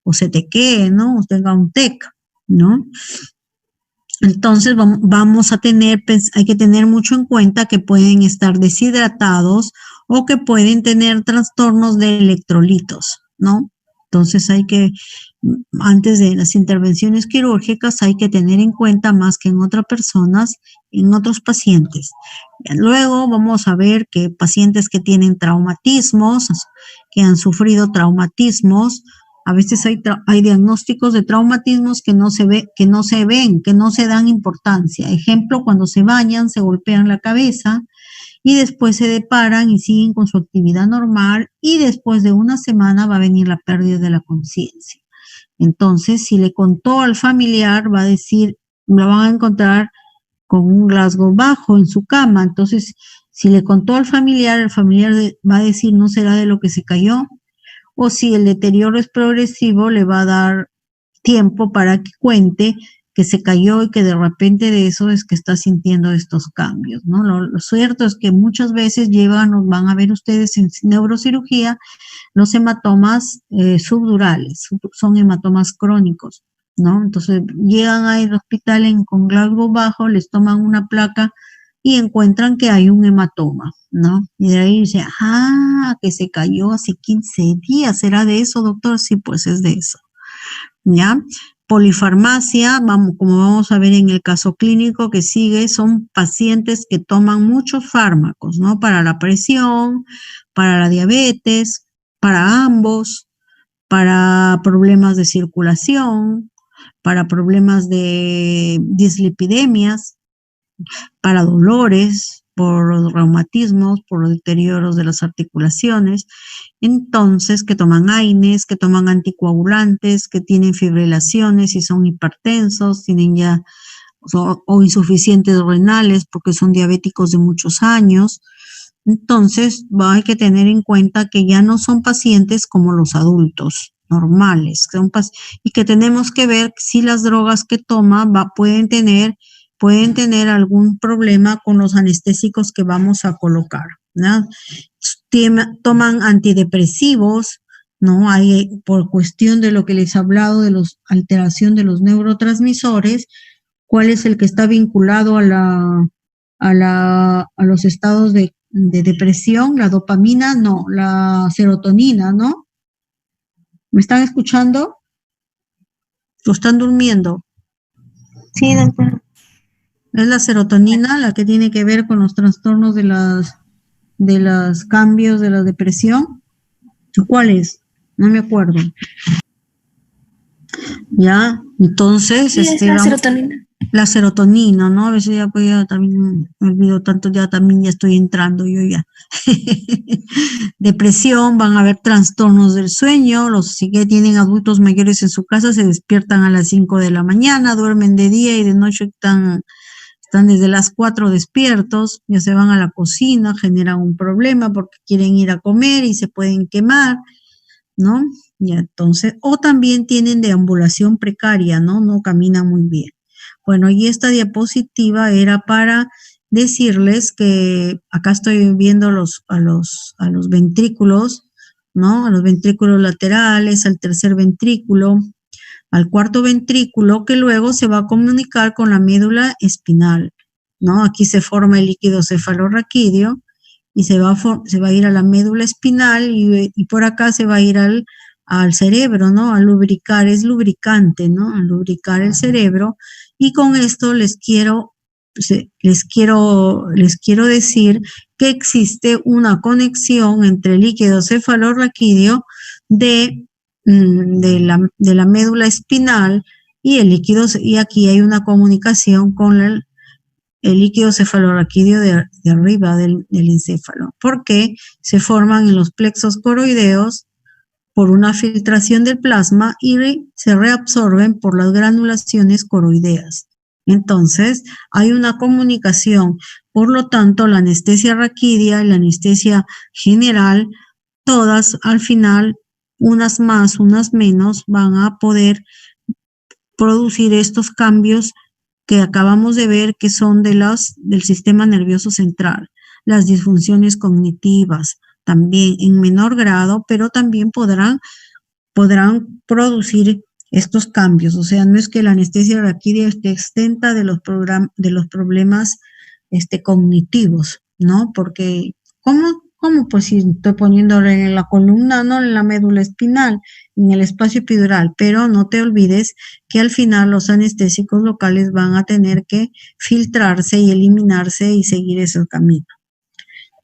o se tequee, ¿no? O tenga un TEC, ¿no? Entonces hay que tener mucho en cuenta que pueden estar deshidratados o que pueden tener trastornos de electrolitos, ¿no? Entonces antes de las intervenciones quirúrgicas, hay que tener en cuenta más que en otras personas, en otros pacientes. Luego vamos a ver que pacientes que tienen traumatismos, que han sufrido traumatismos, a veces hay diagnósticos de traumatismos que no se dan importancia. Ejemplo, cuando se bañan, se golpean la cabeza y después se deparan y siguen con su actividad normal, y después de una semana va a venir la pérdida de la conciencia. Entonces, si le contó al familiar, va a decir, lo van a encontrar con un Glasgow bajo en su cama. Entonces, si le contó al familiar, el familiar va a decir, ¿no será de lo que se cayó? O si el deterioro es progresivo, le va a dar tiempo para que cuente que se cayó y que de repente de eso es que está sintiendo estos cambios, ¿no? Lo cierto es que muchas veces van a ver ustedes en neurocirugía, los hematomas subdurales, son hematomas crónicos, ¿no? Entonces llegan al hospital con Glasgow bajo, les toman una placa y encuentran que hay un hematoma, ¿no? Y de ahí dice, que se cayó hace 15 días, ¿será de eso, doctor? Sí, pues es de eso, ¿ya? Polifarmacia, como vamos a ver en el caso clínico que sigue, son pacientes que toman muchos fármacos, ¿no? Para la presión, para la diabetes, para ambos, para problemas de circulación, para problemas de dislipidemias, para dolores, por reumatismos, por deterioros de las articulaciones. Entonces, que toman AINES, que toman anticoagulantes, que tienen fibrilaciones y son hipertensos, tienen ya o insuficientes renales porque son diabéticos de muchos años. Entonces, hay que tener en cuenta que ya no son pacientes como los adultos normales, y que tenemos que ver si las drogas que toman pueden tener algún problema con los anestésicos que vamos a colocar, ¿no? Toman antidepresivos, ¿no? Por cuestión de lo que les he hablado de la alteración de los neurotransmisores, cuál es el que está vinculado a los estados de depresión, la dopamina, no, la serotonina, ¿no? ¿Me están escuchando? ¿O están durmiendo?
Sí, doctora.
Es la serotonina la que tiene que ver con los trastornos de los cambios de la depresión. ¿Cuál es? No me acuerdo. Ya, entonces,
Sí, es la serotonina.
la serotonina, ¿no? A veces ya, pues ya también me olvido tanto, ya también ya estoy entrando yo ya. Depresión, van a haber trastornos del sueño, los que tienen adultos mayores en su casa se despiertan a las 5 de la mañana, duermen de día y de noche están desde las 4 despiertos, ya se van a la cocina, generan un problema porque quieren ir a comer y se pueden quemar, ¿no? Ya entonces, o también tienen deambulación precaria, ¿no? No caminan muy bien. Bueno, y esta diapositiva era para decirles que acá estoy viendo a los ventrículos, ¿no? A los ventrículos laterales, al tercer ventrículo, al cuarto ventrículo, que luego se va a comunicar con la médula espinal, ¿no? Aquí se forma el líquido cefalorraquídeo y se va a ir a la médula espinal y por acá se va a ir al cerebro, ¿no? A lubricar, es lubricante, ¿no? A lubricar el cerebro. Y con esto les quiero decir que existe una conexión entre el líquido cefalorraquídeo de la médula espinal y el líquido, y aquí hay una comunicación con el líquido cefalorraquídeo de arriba del encéfalo, porque se forman en los plexos coroideos por una filtración del plasma y se reabsorben por las granulaciones coroideas. Entonces, hay una comunicación. Por lo tanto, la anestesia raquídea y la anestesia general, todas al final, unas más, unas menos, van a poder producir estos cambios que acabamos de ver, que son del sistema nervioso central, las disfunciones cognitivas, también en menor grado, pero también podrán producir estos cambios. O sea, no es que la anestesia raquídea esté exenta de los problemas cognitivos, ¿no? Porque, ¿cómo? Pues si estoy poniéndole en la columna, no en la médula espinal, en el espacio epidural, pero no te olvides que al final los anestésicos locales van a tener que filtrarse y eliminarse y seguir ese camino.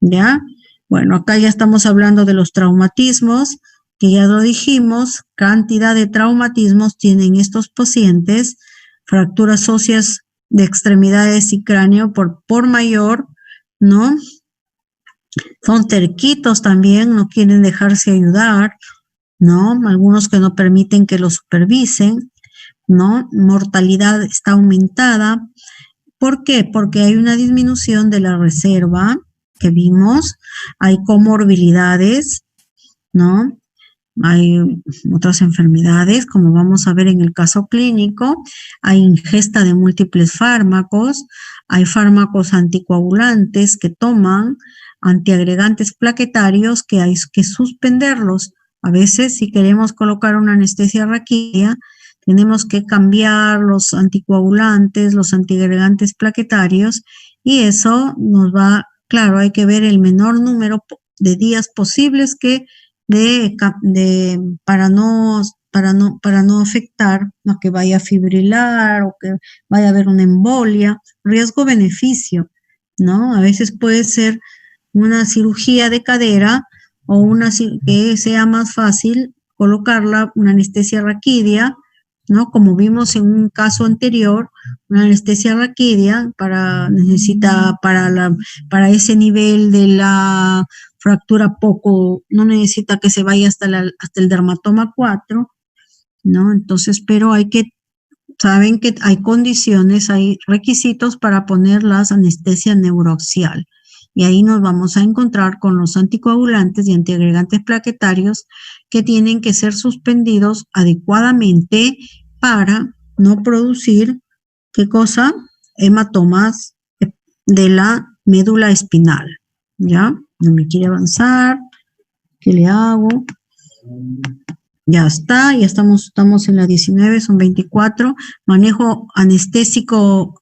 ¿Ya? Bueno, acá ya estamos hablando de los traumatismos, que ya lo dijimos, cantidad de traumatismos tienen estos pacientes, fracturas óseas de extremidades y cráneo por mayor, ¿no? Son terquitos también, no quieren dejarse ayudar, ¿no? Algunos que no permiten que los supervisen, ¿no? Mortalidad está aumentada. ¿Por qué? Porque hay una disminución de la reserva que vimos, hay comorbilidades, ¿no? Hay otras enfermedades, como vamos a ver en el caso clínico, hay ingesta de múltiples fármacos, hay fármacos anticoagulantes que toman, antiagregantes plaquetarios que hay que suspenderlos. A veces, si queremos colocar una anestesia raquídea, tenemos que cambiar los anticoagulantes, los antiagregantes plaquetarios, y eso nos va, claro, hay que ver el menor número de días posibles para no afectar a que vaya a fibrilar o que vaya a haber una embolia, riesgo-beneficio, ¿no? A veces puede ser una cirugía de cadera o que sea más fácil colocarla, una anestesia raquídea, ¿no? Como vimos en un caso anterior, una anestesia raquídea para ese nivel de la fractura no necesita que se vaya hasta el dermatoma 4, ¿no? Entonces, pero saben que hay condiciones, hay requisitos para poner las anestesia neuroaxial. Y ahí nos vamos a encontrar con los anticoagulantes y antiagregantes plaquetarios que tienen que ser suspendidos adecuadamente para no producir, ¿qué cosa? Hematomas de la médula espinal, ¿ya? No me quiere avanzar. ¿Qué le hago? Ya está, ya estamos en la 19, son 24. Manejo anestésico,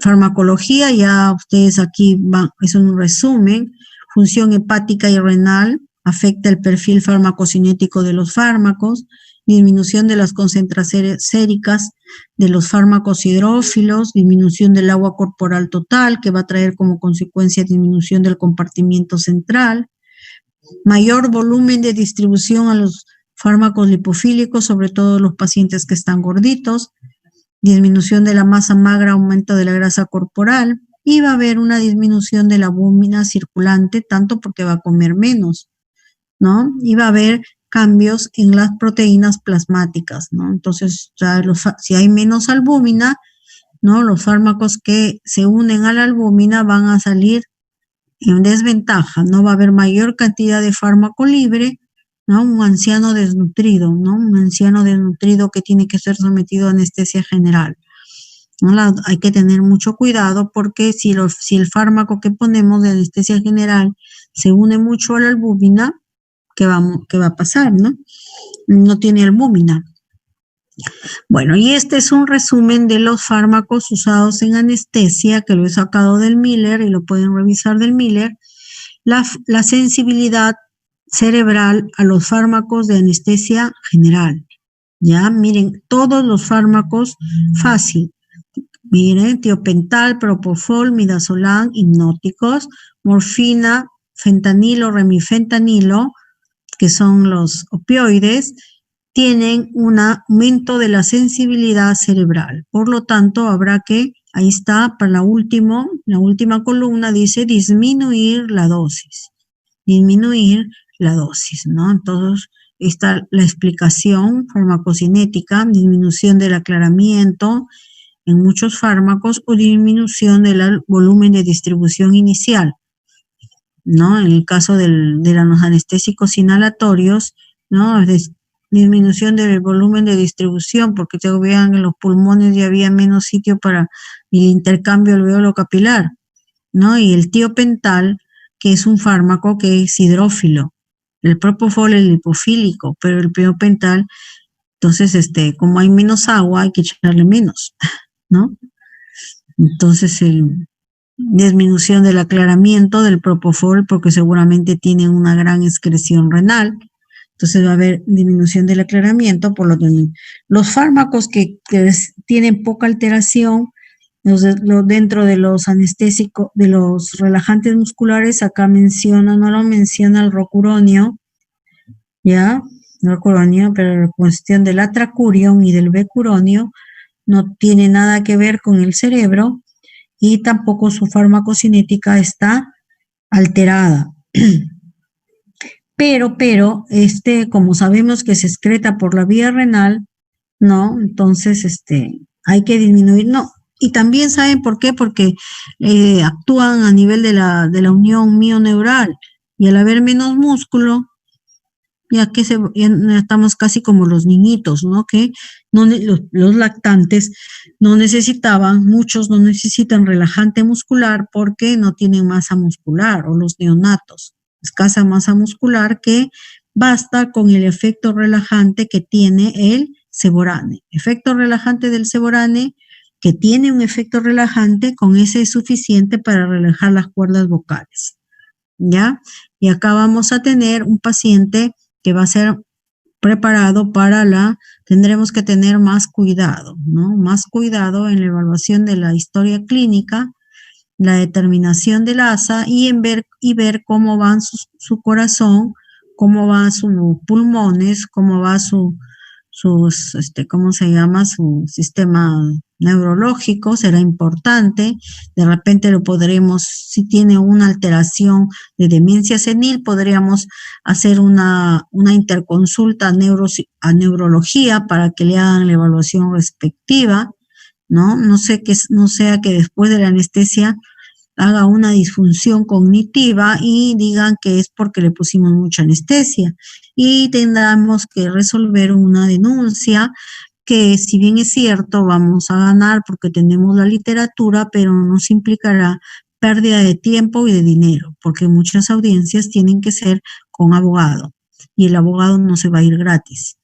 farmacología, ya ustedes aquí es un resumen. Función hepática y renal, afecta el perfil farmacocinético de los fármacos, disminución de las concentraciones séricas de los fármacos hidrófilos, disminución del agua corporal total, que va a traer como consecuencia disminución del compartimiento central, mayor volumen de distribución a los fármacos lipofílicos, sobre todo los pacientes que están gorditos, disminución de la masa magra, aumento de la grasa corporal, y va a haber una disminución de la albúmina circulante, tanto porque va a comer menos, ¿no? Y va a haber cambios en las proteínas plasmáticas, ¿no? Entonces, ya si hay menos albúmina, ¿no? Los fármacos que se unen a la albúmina van a salir en desventaja, no va a haber mayor cantidad de fármaco libre, ¿no? Un anciano desnutrido, ¿no? Un anciano desnutrido que tiene que ser sometido a anestesia general, ¿no? Hay que tener mucho cuidado porque si el fármaco que ponemos de anestesia general se une mucho a la albúmina, ¿qué va a pasar, no? No tiene albúmina. Bueno, y este es un resumen de los fármacos usados en anestesia, que lo he sacado del Miller y lo pueden revisar del Miller. La sensibilidad cerebral a los fármacos de anestesia general. Ya, miren, todos los fármacos fácil. Miren, tiopental, propofol, midazolam, hipnóticos, morfina, fentanilo, remifentanilo, que son los opioides, tienen un aumento de la sensibilidad cerebral. Por lo tanto, habrá que, ahí está, para la última columna dice disminuir la dosis. Disminuir la dosis, ¿no? Entonces, está la explicación farmacocinética, disminución del aclaramiento en muchos fármacos o disminución del volumen de distribución inicial, ¿no? En el caso de los anestésicos inhalatorios, ¿no? Disminución del volumen de distribución, porque vean en los pulmones ya había menos sitio para el intercambio alveolo capilar, ¿no? Y el tiopental, que es un fármaco que es hidrófilo. El propofol es lipofílico, pero el tiopental, entonces, como hay menos agua, hay que echarle menos, ¿no? Entonces, disminución del aclaramiento del propofol, porque seguramente tienen una gran excreción renal. Entonces va a haber disminución del aclaramiento, por lo tanto, los fármacos que tienen poca alteración, dentro de los anestésicos, de los relajantes musculares, acá no lo menciona el rocuronio, ¿ya? Rocuronio, pero la cuestión del atracurion y del becuronio no tiene nada que ver con el cerebro y tampoco su farmacocinética está alterada. Pero, como sabemos que se excreta por la vía renal, ¿no? Entonces, hay que disminuir, no. Y también, ¿saben por qué? Porque actúan a nivel de la unión mioneural, y al haber menos músculo, ya estamos casi como los niñitos, ¿no? Que los lactantes muchos no necesitan relajante muscular porque no tienen masa muscular, o los neonatos. Escasa masa muscular, que basta con el efecto relajante que tiene el Ceborane. Efecto relajante del Ceborane, que tiene un efecto relajante, con ese es suficiente para relajar las cuerdas vocales, ¿ya? Y acá vamos a tener un paciente que va a ser preparado tendremos que tener más cuidado, ¿no? Más cuidado en la evaluación de la historia clínica, la determinación del ASA y ver cómo van su corazón, cómo van sus pulmones, cómo va ¿cómo se llama? Su sistema neurológico. Será importante. De repente si tiene una alteración de demencia senil, podríamos hacer una interconsulta a neurología para que le hagan la evaluación respectiva, ¿no? No sea que después de la anestesia haga una disfunción cognitiva y digan que es porque le pusimos mucha anestesia, y tendremos que resolver una denuncia que, si bien es cierto, vamos a ganar porque tenemos la literatura, pero nos implicará pérdida de tiempo y de dinero, porque muchas audiencias tienen que ser con abogado y el abogado no se va a ir gratis.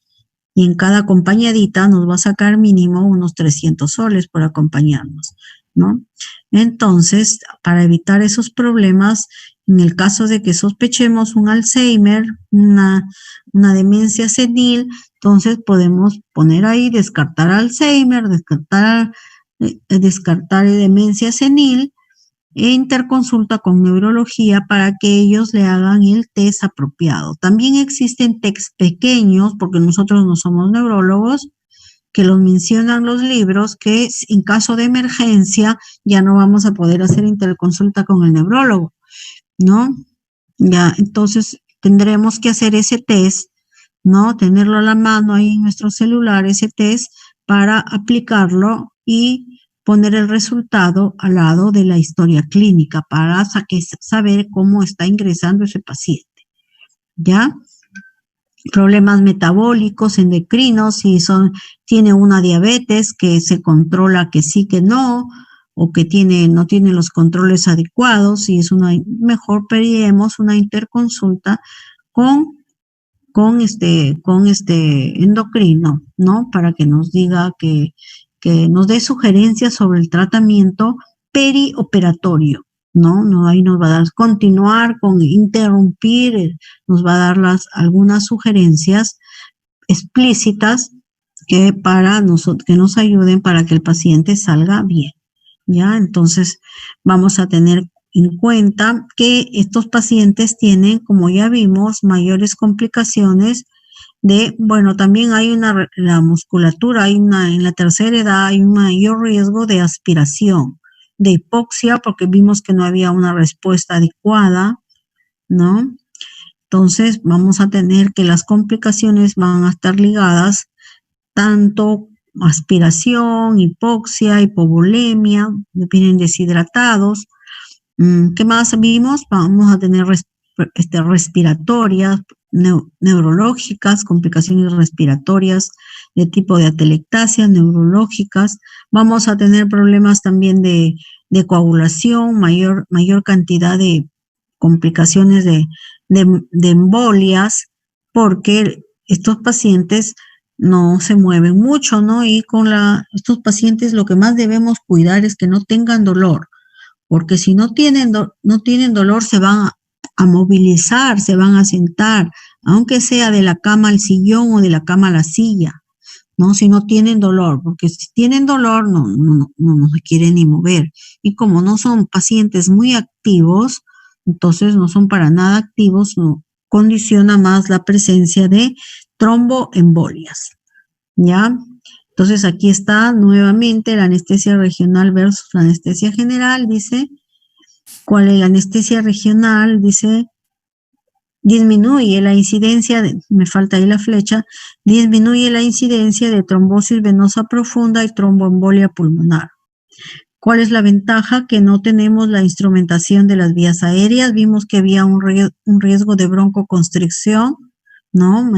Y en cada acompañadita nos va a sacar mínimo unos 300 soles por acompañarnos, ¿no? Entonces, para evitar esos problemas, en el caso de que sospechemos un Alzheimer, una demencia senil, entonces podemos poner ahí, descartar Alzheimer, descartar demencia senil, e interconsulta con neurología para que ellos le hagan el test apropiado. También existen test pequeños, porque nosotros no somos neurólogos, que los mencionan los libros, que en caso de emergencia ya no vamos a poder hacer interconsulta con el neurólogo, ¿no? Ya, entonces tendremos que hacer ese test, ¿no? Tenerlo a la mano ahí en nuestro celular, ese test, para aplicarlo y poner el resultado al lado de la historia clínica para saber cómo está ingresando ese paciente, ¿ya? Problemas metabólicos, endocrinos, si tiene una diabetes que se controla que sí, que no, o que no tiene los controles adecuados, y mejor pediremos una interconsulta con endocrino, ¿no? Para que nos diga que nos dé sugerencias sobre el tratamiento perioperatorio, ¿no? Ahí nos va a dar continuar con interrumpir, nos va a dar algunas sugerencias explícitas que nos ayuden para que el paciente salga bien, ¿ya? Entonces, vamos a tener en cuenta que estos pacientes tienen, como ya vimos, mayores complicaciones también hay la musculatura, en la tercera edad hay un mayor riesgo de aspiración, de hipoxia, porque vimos que no había una respuesta adecuada, ¿no? Entonces, vamos a tener que las complicaciones van a estar ligadas tanto aspiración, hipoxia, hipovolemia, vienen deshidratados. ¿Qué más vimos? Vamos a tener respiratorias, neurológicas, complicaciones respiratorias de tipo de atelectasia, neurológicas. Vamos a tener problemas también de coagulación, mayor cantidad de complicaciones de embolias, porque estos pacientes no se mueven mucho, ¿no? Y estos pacientes lo que más debemos cuidar es que no tengan dolor, porque si no tienen dolor se van a movilizar, se van a sentar, aunque sea de la cama al sillón o de la cama a la silla, ¿no? Si no tienen dolor, porque si tienen dolor no se quieren ni mover. Y como no son pacientes muy activos, entonces no son para nada activos, no condiciona más la presencia de tromboembolias, ¿ya? Entonces aquí está nuevamente la anestesia regional versus la anestesia general. Dice, ¿cuál es la anestesia regional? Dice, disminuye la incidencia, me falta ahí la flecha, disminuye la incidencia de trombosis venosa profunda y tromboembolia pulmonar. ¿Cuál es la ventaja? Que no tenemos la instrumentación de las vías aéreas. Vimos que había un riesgo de broncoconstricción, ¿no?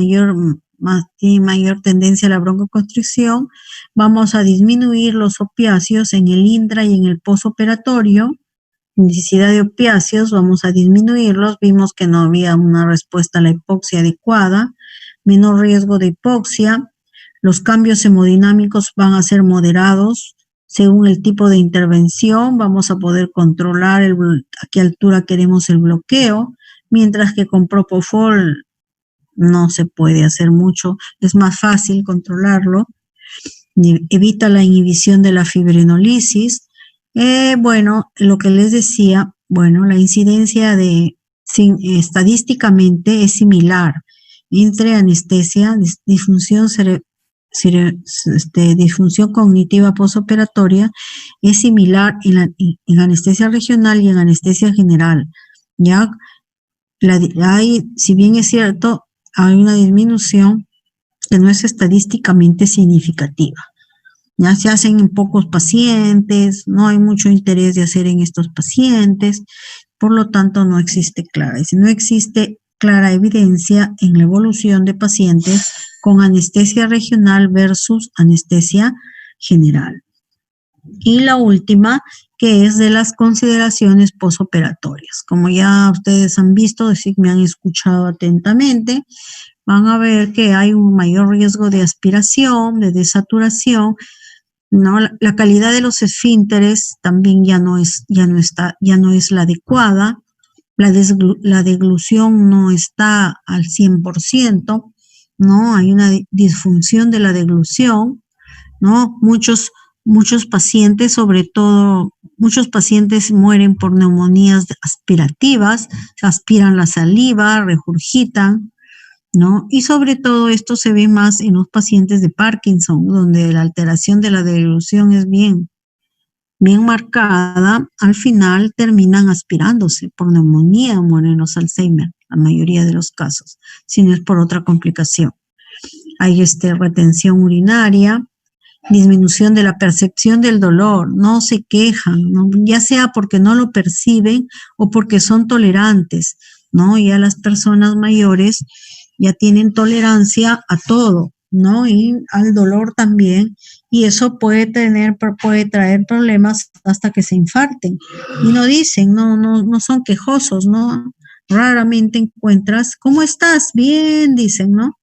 Tiene mayor tendencia a la broncoconstricción. Vamos a disminuir los opiáceos en el intra y en el posoperatorio. Necesidad de opiáceos, vamos a disminuirlos. Vimos que no había una respuesta a la hipoxia adecuada. Menor riesgo de hipoxia. Los cambios hemodinámicos van a ser moderados según el tipo de intervención. Vamos a poder controlar a qué altura queremos el bloqueo, mientras que con Propofol no se puede hacer mucho, es más fácil controlarlo. Evita la inhibición de la fibrinolisis. Lo que les decía, la incidencia estadísticamente es similar entre anestesia, disfunción cognitiva postoperatoria, es similar en anestesia regional y en anestesia general, ¿ya? Si bien es cierto, hay una disminución que no es estadísticamente significativa. Ya se hacen en pocos pacientes, no hay mucho interés de hacer en estos pacientes, por lo tanto no existe clara evidencia en la evolución de pacientes con anestesia regional versus anestesia general. Y la última, que es de las consideraciones posoperatorias. Como ya ustedes han visto, decir, me han escuchado atentamente, van a ver que hay un mayor riesgo de aspiración, de desaturación, ¿no? La calidad de los esfínteres también ya no es la adecuada, la deglución no está al 100%, ¿no? Hay una disfunción de la deglución, ¿no? Muchos pacientes, sobre todo, muchos pacientes mueren por neumonías aspirativas, aspiran la saliva, regurgitan, ¿no? Y sobre todo esto se ve más en los pacientes de Parkinson, donde la alteración de la deglución es bien marcada. Al final terminan aspirándose por neumonía, mueren los Alzheimer, la mayoría de los casos, si no es por otra complicación. Hay retención urinaria, disminución de la percepción del dolor, no se quejan, ¿no? Ya sea porque no lo perciben o porque son tolerantes, ¿no? Ya las personas mayores ya tienen tolerancia a todo, ¿no? Y al dolor también, y eso puede traer problemas hasta que se infarten. Y no dicen, no son quejosos, ¿no? Raramente encuentras, ¿cómo estás? Bien, dicen, ¿no?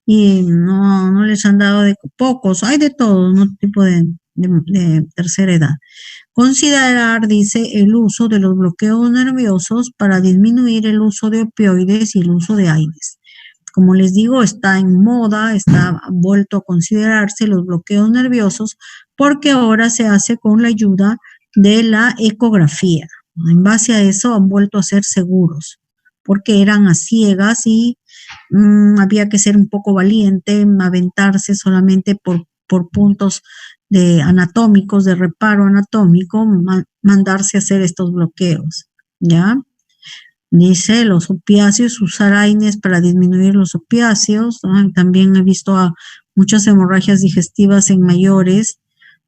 Y no les han dado de pocos, hay de todo, ¿no? Tipo de tercera edad. Considerar, dice, el uso de los bloqueos nerviosos para disminuir el uso de opioides y el uso de AINES. Como les digo, está en moda, está vuelto a considerarse los bloqueos nerviosos porque ahora se hace con la ayuda de la ecografía. En base a eso han vuelto a ser seguros porque eran a ciegas y había que ser un poco valiente, aventarse solamente por puntos anatómicos, de reparo anatómico, mandarse a hacer estos bloqueos, ¿ya? Dice, los opiáceos, usar AINES para disminuir los opiáceos, ¿no? También he visto a muchas hemorragias digestivas en mayores,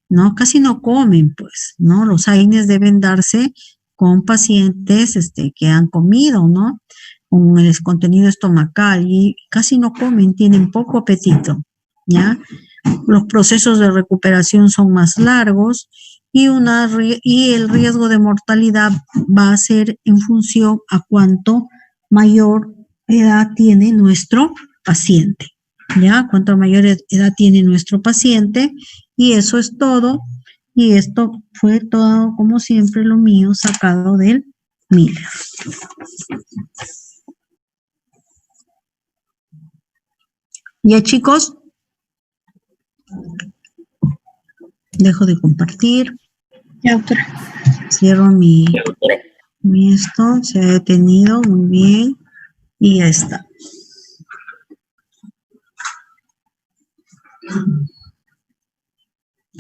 ¿no? Casi no comen, pues, ¿no? Los AINES deben darse con pacientes que han comido, ¿no? Con el contenido estomacal y casi no comen, tienen poco apetito, ¿ya? Los procesos de recuperación son más largos y el riesgo de mortalidad va a ser en función a cuánto mayor edad tiene nuestro paciente, ¿ya? Cuanto mayor edad tiene nuestro paciente, y eso es todo. Y esto fue todo, como siempre, lo mío sacado del Miller. Ya, chicos, dejo de compartir.
Ya, doctora.
Cierro mi esto, se ha detenido, muy bien, y ya está.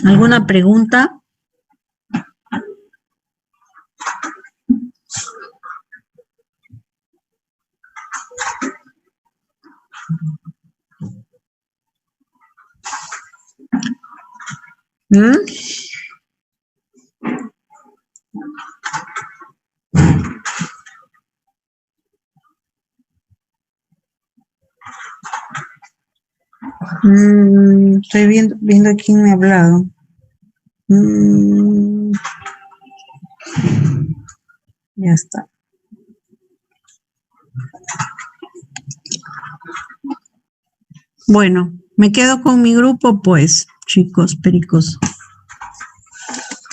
¿Alguna pregunta? Estoy viendo quién me ha hablado. Ya está. Bueno, me quedo con mi grupo, pues, chicos, pericos.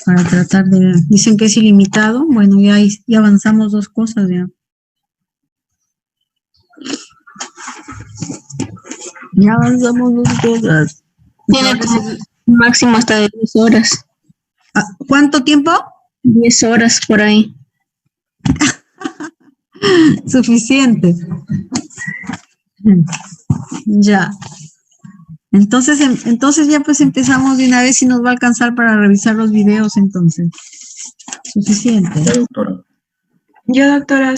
Para tratar de... Dicen que es ilimitado. Bueno, ya avanzamos 2 cosas, ya. Ya avanzamos 2 cosas.
Tiene como máximo hasta de 10 horas.
¿Cuánto tiempo?
10 horas por ahí.
Suficiente. Ya. Entonces ya pues empezamos de una vez y nos va a alcanzar para revisar los videos entonces. Suficiente.
Ya, doctora.